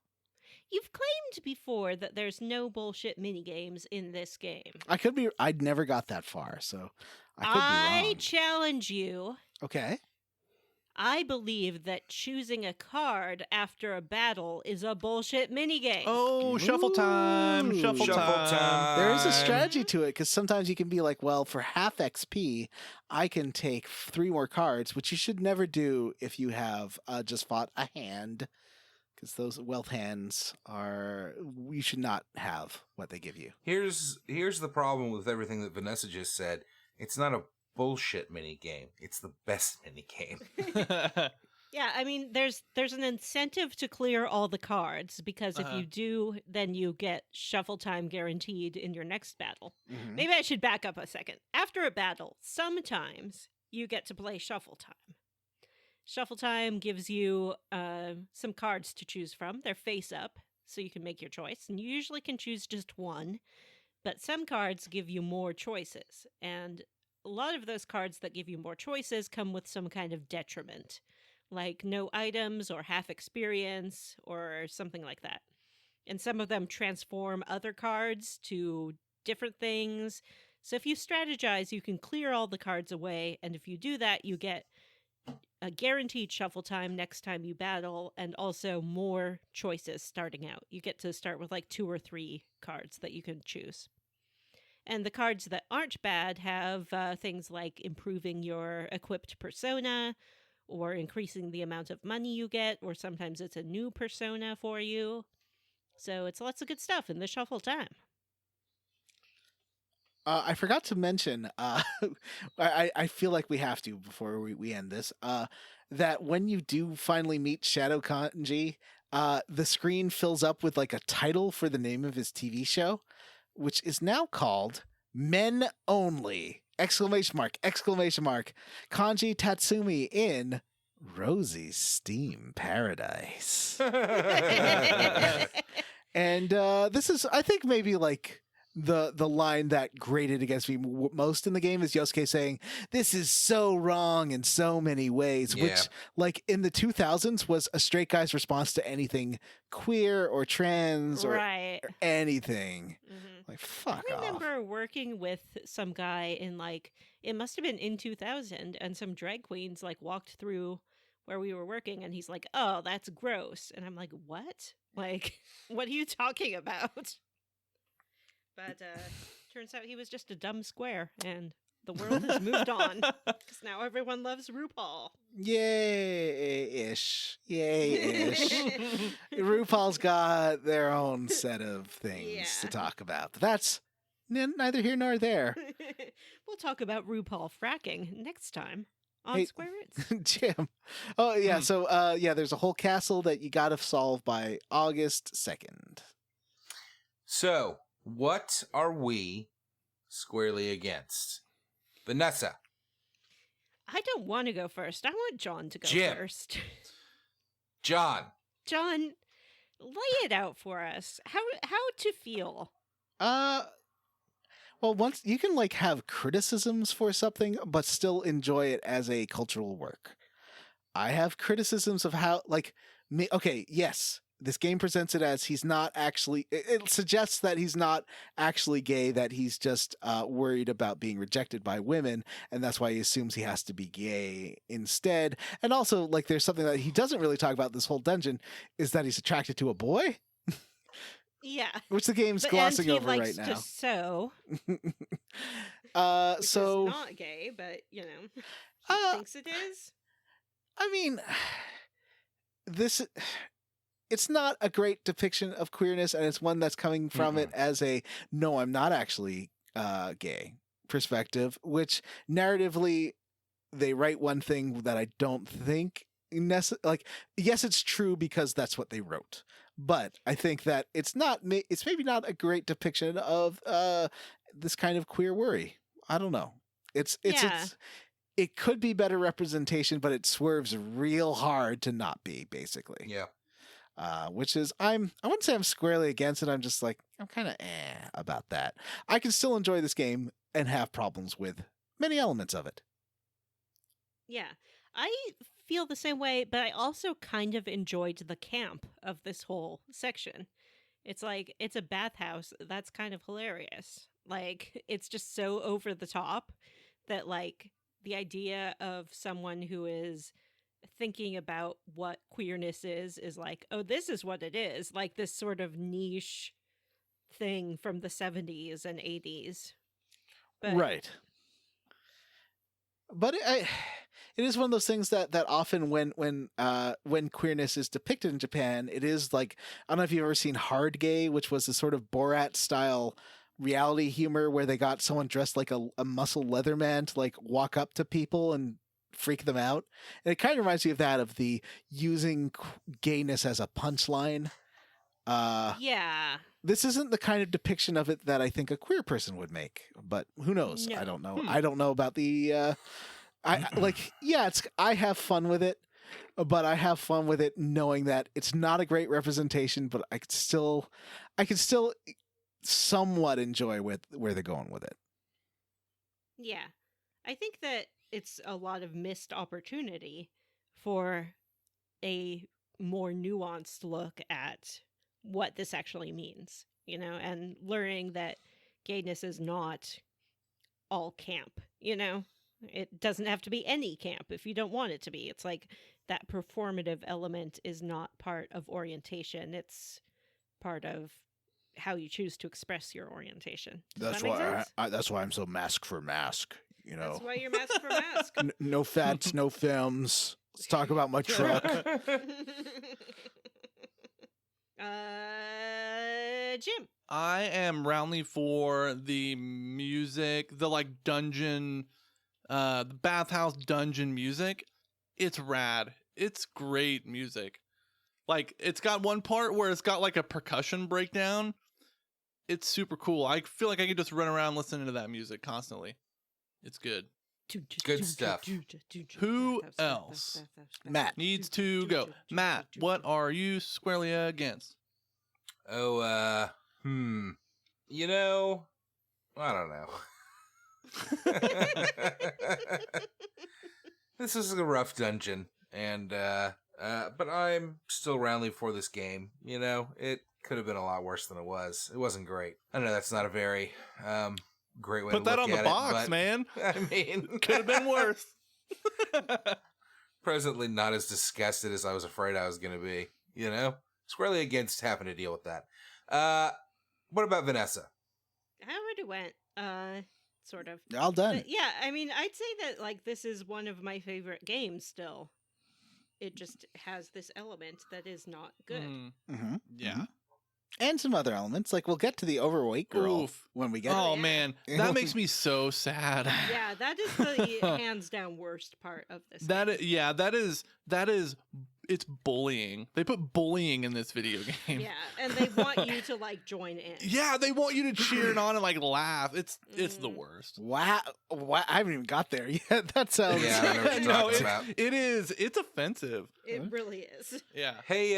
you've claimed before that there's no bullshit minigames in this game. I'd never got that far, so I could be wrong. challenge you. Okay. I believe that choosing a card after a battle is a bullshit minigame. Oh, shuffle time. Ooh. Shuffle Shuffle time. time. There is a strategy to it because sometimes you can be like, well, for half XP, I can take 3 more cards, which you should never do if you have just fought a hand, because those wealth hands you should not have what they give you. Here's the problem with everything that Vanessa just said. It's not a bullshit mini game. It's the best mini game. Yeah, I mean, there's an incentive to clear all the cards because if you do, then you get shuffle time guaranteed in your next battle. Mhm. Maybe I should back up a second. After a battle, sometimes you get to play shuffle time. Shuffle time gives you some cards to choose from. They're face up, so you can make your choice, and you usually can choose just one. But some cards give you more choices, and a lot of those cards that give you more choices come with some kind of detriment, like no items or half experience or something like that. And some of them transform other cards to different things. So if you strategize, you can clear all the cards away, and if you do that, you get a guaranteed shuffle time next time you battle, and also more choices starting out. You get to start with like 2 or 3 cards that you can choose. And the cards that aren't bad have things like improving your equipped persona, or increasing the amount of money you get, or sometimes it's a new persona for you. So it's lots of good stuff in the shuffle time. I forgot to mention, I feel like we have to before we end this, that when you do finally meet Shadow Kanji, the screen fills up with like a title for the name of his TV show, which is now called Men Only! Exclamation mark, exclamation mark. Kanji Tatsumi in Rosy's Steam Paradise. And this is, I think, maybe like the line that grated against me most in the game is Yosuke saying, "This is so wrong in so many ways," Yeah. which, like, in the 2000s was a straight guy's response to anything queer or trans or Right. anything. Mhm. Like, fuck I off. remember working with some guy in like, it must have been in 2000, and some drag queens like walked through where we were working, and he's like, "Oh, that's gross," and I'm like, "What? Like, what are you talking about?" But turns out he was just a dumb square, and the world has moved on because now everyone loves RuPaul. Yay-ish. Yay-ish. RuPaul's got their own set of things to Yeah. talk about. But that's neither here nor there. We'll talk about RuPaul fracking next time on Hey, Square Roots. Jim. Oh, yeah. So, there's a whole castle that you got to solve by August 2nd. So, what are we squarely against? Vanessa. I don't want to go first. I want John to go Jim. first. John. John, lay it out for us. How to feel? Well, once you can like have criticisms for something, but still enjoy it as a cultural work. I have criticisms of how, like, me. Okay, yes, this game presents it as he's not actually. It suggests that he's not actually gay; that he's just worried about being rejected by women, and that's why he assumes he has to be gay instead. And also, like, there's something that he doesn't really talk about this whole dungeon is that he's attracted to a boy. Yeah. Which the game's glossing and he over likes right now. to sew. Which So is not gay, but he thinks it is. I mean, it's not a great depiction of queerness, and it's one that's coming from it as a no, I'm not actually gay perspective, which narratively they write one thing that I don't think like, yes, it's true because that's what they wrote. But I think that it's maybe not a great depiction of this kind of queer worry. I don't know. It could be better representation, but it swerves real hard to not be, basically. Yeah. Which is I wouldn't say I'm squarely against it. I'm just like I'm kind of about that. I can still enjoy this game and have problems with many elements of it. Yeah. I feel the same way, but I also kind of enjoyed the camp of this whole section. It's like, it's a bathhouse. That's kind of hilarious. Like, it's just so over the top that, like, the idea of someone who is thinking about what queerness is like, oh, this is what it is. Like, this sort of niche thing from the 70s and 80s. But, right. But it is one of those things that often when queerness is depicted in Japan, it is like, I don't know if you've ever seen Hard Gay, which was a sort of Borat style reality humor where they got someone dressed like a muscle leather man to like walk up to people and freak them out. And it kind of reminds me of that, of the using gayness as a punchline. yeah. This isn't the kind of depiction of it that I think a queer person would make, but who knows? No. I don't know. I don't know about the I have fun with it, but I have fun with it knowing that it's not a great representation, but I could still somewhat enjoy where they're going with it. Yeah. I think that it's a lot of missed opportunity for a more nuanced look at what this actually means, and learning that gayness is not all camp, It doesn't have to be any camp if you don't want it to be. It's like that performative element is not part of orientation. It's part of how you choose to express your orientation. Does that make sense? That's why I'm so mask for mask. That's why you're mask for mask. No fats, no films. Let's talk about my truck. Jim. I am roundly for the music, the like dungeon, the bathhouse dungeon music. It's rad. It's great music. Like, it's got one part where it's got like a percussion breakdown. It's super cool. I feel like I could just run around listening to that music constantly. It's good. Good stuff. Who else? Matt Needs to go. Matt, what are you squarely against? Oh, I don't know. This is a rough dungeon, and but I'm still roundly for this game. It could have been a lot worse than it was. It wasn't great. I know that's not a very great way Put to that look on the at box, it, but, man. I mean, Could have been worse. presently not as disgusted as I was afraid I was going to be. You know, squarely against having to deal with that. What about Vanessa? I already went, sort of. All done. But yeah, I mean, I'd say that like this is one of my favorite games still. It just has this element that is not good. Mm-hmm. Yeah. And some other elements, like we'll get to the overweight girl Oof. when we get. Oh, yeah. man. That makes me so sad. Yeah, that is the hands down worst part of this. That game. that is it's bullying. They put bullying in this video game. Yeah, and they want you to like join in. Yeah, they want you to cheer it on and like laugh. It's the worst. Wow. I haven't even got there yet. That sounds. Yeah, I know what you're talking about. It is. It's offensive. It really is. Yeah. Hey,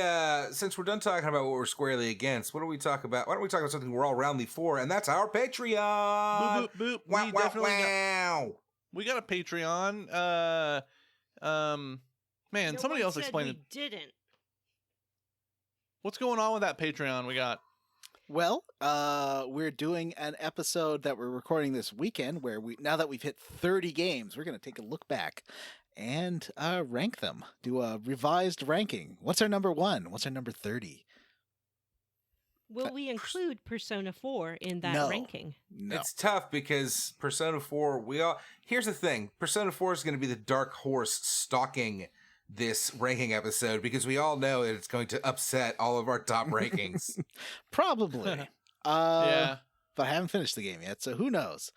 since we're done talking about what we're squarely against, what do we talk about? Why don't we talk about something we're all roundly for, and that's our Patreon. Boop, boop, boop. Wow, We wow, definitely wow. we got a Patreon. Man, No somebody one else said explain we it. didn't. What's going on with that Patreon we got? Well, we're doing an episode that we're recording this weekend where now that we've hit 30 games, we're going to take a look back and rank them. Do a revised ranking. What's our number 1? What's our number 30? Will we include Persona 4 in that No. ranking? No. It's tough because Persona 4, here's the thing. Persona 4 is going to be the dark horse stalking this ranking episode because we all know that it's going to upset all of our top rankings. Probably. Yeah. But I haven't finished the game yet, so who knows?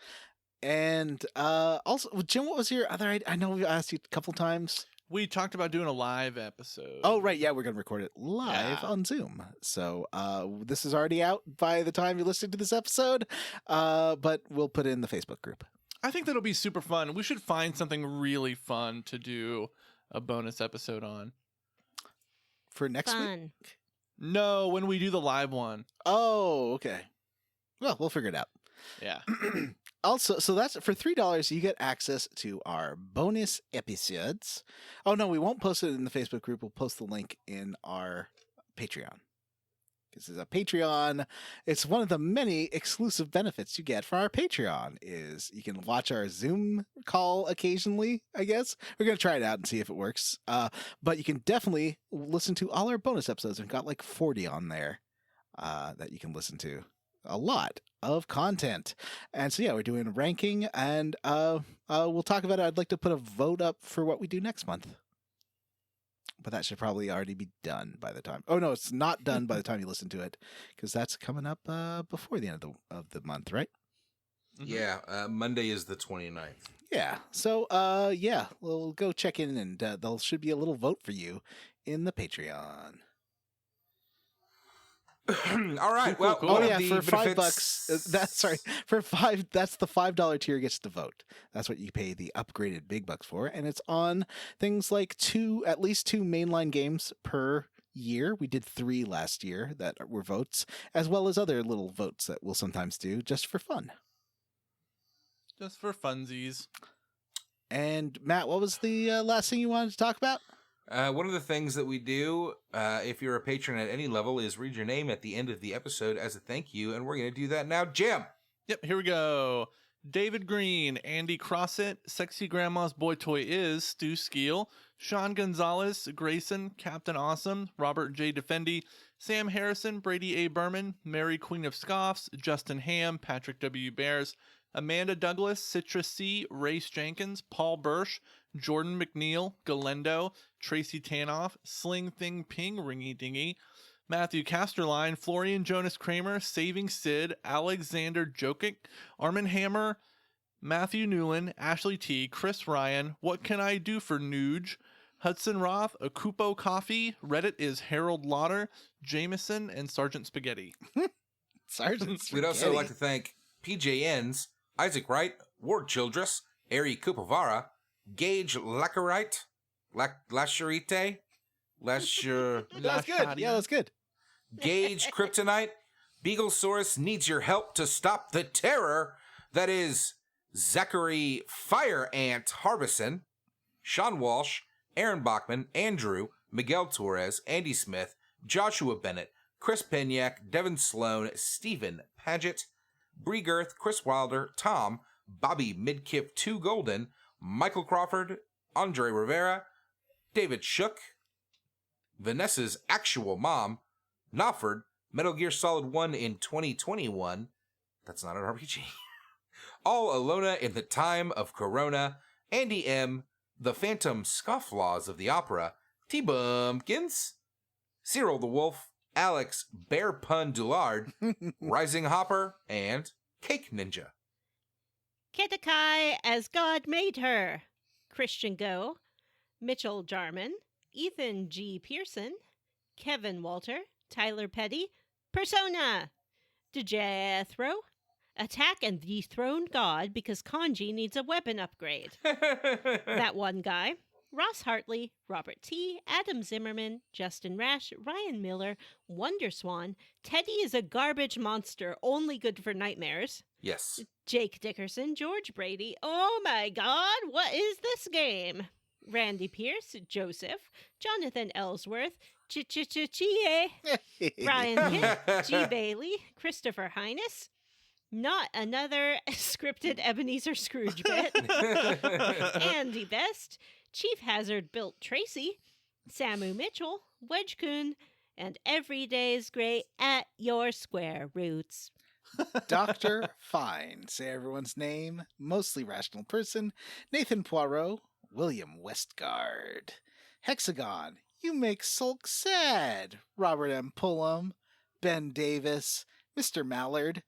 And also, Jim, what was your other? I know we asked you a couple times. We talked about doing a live episode. Oh, right. Yeah, we're going to record it live Yeah. on Zoom. So this is already out by the time you're listening to this episode, but we'll put it in the Facebook group. I think that'll be super fun. We should find something really fun to do a bonus episode on. For next week? Fun. No, when we do the live one. Oh, okay. Well, we'll figure it out. Yeah. Also, so that's for $3, you get access to our bonus episodes. Oh, no, we won't post it in the Facebook group. We'll post the link in our Patreon. This is a Patreon. It's one of the many exclusive benefits you get from our Patreon is you can watch our Zoom call occasionally, I guess. We're going to try it out and see if it works. But you can definitely listen to all our bonus episodes. We've got like 40 on there that you can listen to. A lot of content. And so, yeah, we're doing a ranking and we'll talk about it. I'd like to put a vote up for what we do next month. But that should probably already be done by the time. Oh, no, it's not done by the time you listen to it because that's coming up before the end of the month, right? Yeah, Monday is the 29th. Yeah. So, yeah, we'll go check in and there should be a little vote for you in the Patreon. All right. Well, cool. one Oh of yeah, the for benefits- $5. For $5. That's the $5 tier gets to vote. That's what you pay the upgraded big bucks for, and it's on things like at least two mainline games per year. We did 3 last year that were votes, as well as other little votes that we'll sometimes do just for fun. Just for funsies. And Matt, what was the last thing you wanted to talk about? One of the things that we do, if you're a patron at any level, is read your name at the end of the episode as a thank you, and we're going to do that now. Jim! Yep, here we go. David Green, Andy Crossett, Sexy Grandma's Boy Toy Is, Stu Skeel, Sean Gonzalez, Grayson, Captain Awesome, Robert J. Defendi, Sam Harrison, Brady A. Berman, Mary Queen of Scoffs, Justin Ham, Patrick W. Bears, Amanda Douglas, Citra C., Race Jenkins, Paul Bursch, Jordan McNeil, Galendo, Tracy Tanoff, Sling Thing Ping Ringy Dingy, Matthew Casterline, Florian Jonas Kramer, Saving Sid, Alexander Jokic, Armin Hammer, Matthew Newland, Ashley T, Chris Ryan, What Can I Do for Nuge, Hudson Roth, Akupo Coffee, Reddit is Harold Lauder, Jameson, and Sergeant Spaghetti. Sergeant We'd also like to thank PJNs, Isaac Wright, Ward Childress, Ari Kupovara, Gage Lacarite, Lasharite, That's good. Yeah, that's good. Gage Kryptonite, Beaglesaurus needs your help to stop the terror that is Zachary Fire Ant Harbison, Sean Walsh, Aaron Bachman, Andrew, Miguel Torres, Andy Smith, Joshua Bennett, Chris Penyak, Devin Sloan, Stephen Paget, Bree Girth, Chris Wilder, Tom, Bobby Midkip 2 Golden, Michael Crawford, Andre Rivera, David Shook, Vanessa's actual mom, Knopford, Metal Gear Solid 1 in 2021. That's not an RPG. All Alona in the Time of Corona, Andy M., the Phantom Scofflaws of the Opera, T-Bumpkins, Cyril the Wolf, Alex Bear Pun Dulard, Rising Hopper, and Cake Ninja. Ketakai as God made her. Christian Go, Mitchell Jarman, Ethan G. Pearson, Kevin Walter, Tyler Petty, Persona, DeJethro, Attack and Dethrone God because Kanji needs a weapon upgrade. That one guy. Ross Hartley, Robert T., Adam Zimmerman, Justin Rash, Ryan Miller, Wonderswan, Teddy is a garbage monster, only good for nightmares. Yes. Jake Dickerson, George Brady, oh my god, what is this game? Randy Pierce, Joseph, Jonathan Ellsworth, Chie, Brian Kidd, G. Bailey, Christopher Highness, not another scripted Ebenezer Scrooge bit, Andy Best, Chief Hazard built Tracy, Samu Mitchell, Wedge Coon, and Every Day is Great at your square roots. Dr. Fine, say everyone's name, mostly rational person, Nathan Poirot, William Westgard, Hexagon, you make Sulk sad, Robert M. Pullum, Ben Davis, Mr. Mallard,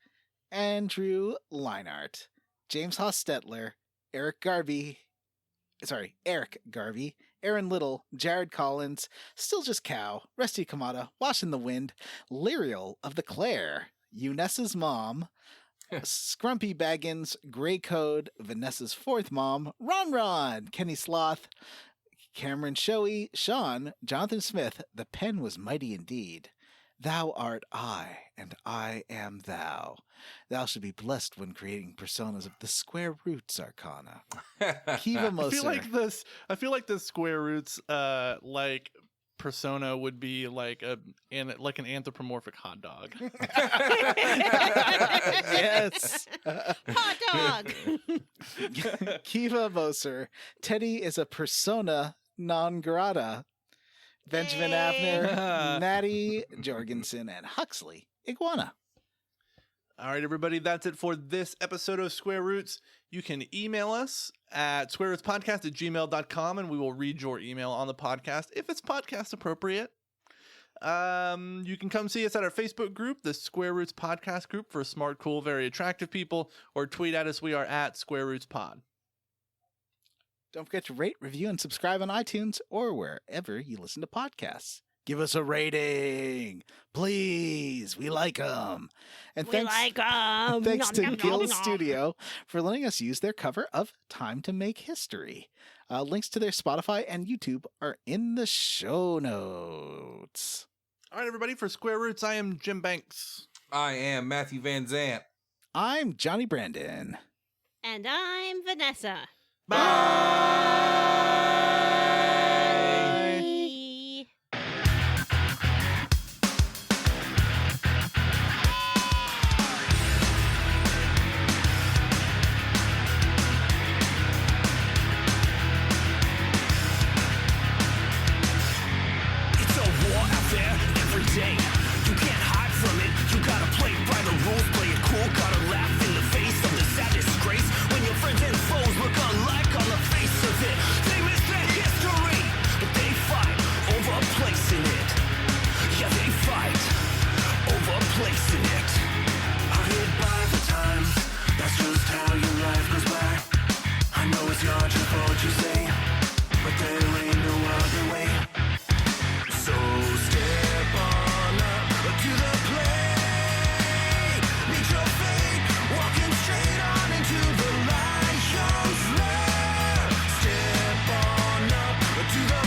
Andrew Leinart, James Hostetler, Eric Garvey, Aaron Little, Jared Collins, Still Just Cow, Rusty Kamada, Wash in the Wind, Lyriel of the Claire, Eunice's mom, Scrumpy Baggins, Grey Code, Vanessa's fourth mom, Ron, Kenny Sloth, Cameron Shoei, Sean, Jonathan Smith, the pen was mighty indeed. Thou art I, and I am thou. Thou should be blessed when creating personas of the square roots arcana. Kiva Moser. I feel like the square roots, like persona would be like an anthropomorphic hot dog. Yes. Hot dog! Kiva Moser. Teddy is a persona non grata. Benjamin Avner, Natty Jorgensen, and Huxley Iguana. All right, everybody, that's it for this episode of Square Roots. You can email us at squarerootspodcast@gmail.com, and we will read your email on the podcast if it's podcast appropriate. You can come see us at our Facebook group, the Square Roots Podcast Group for smart, cool, very attractive people, or tweet at us. We are at Square Roots Pod. Don't forget to rate, review, and subscribe on iTunes or wherever you listen to podcasts. Give us a rating, please. We like them. And thanks to GillStudio for letting us use their cover of Time to Make History. Links to their Spotify and YouTube are in the show notes. All right, everybody, for Square Roots, I am Jim Banks. I am Matthew Van Zant. I'm Johnny Brandon. And I'm Vanessa. Bye. It's a war out there every day. You can't hide from it. You gotta play by the rules, play it cool. Gotta laugh in the face of the sad disgrace when your friends and foes look alike on the face of it. They miss their history, but they fight over a place in it. Yeah, they fight over a place in it. I live by the times. That's just how your life goes by. I know it's not your fault, you say, but there ain't no other way. So step on up to the plate. Meet your fate, walking straight on into the lion's lair. Step on up to the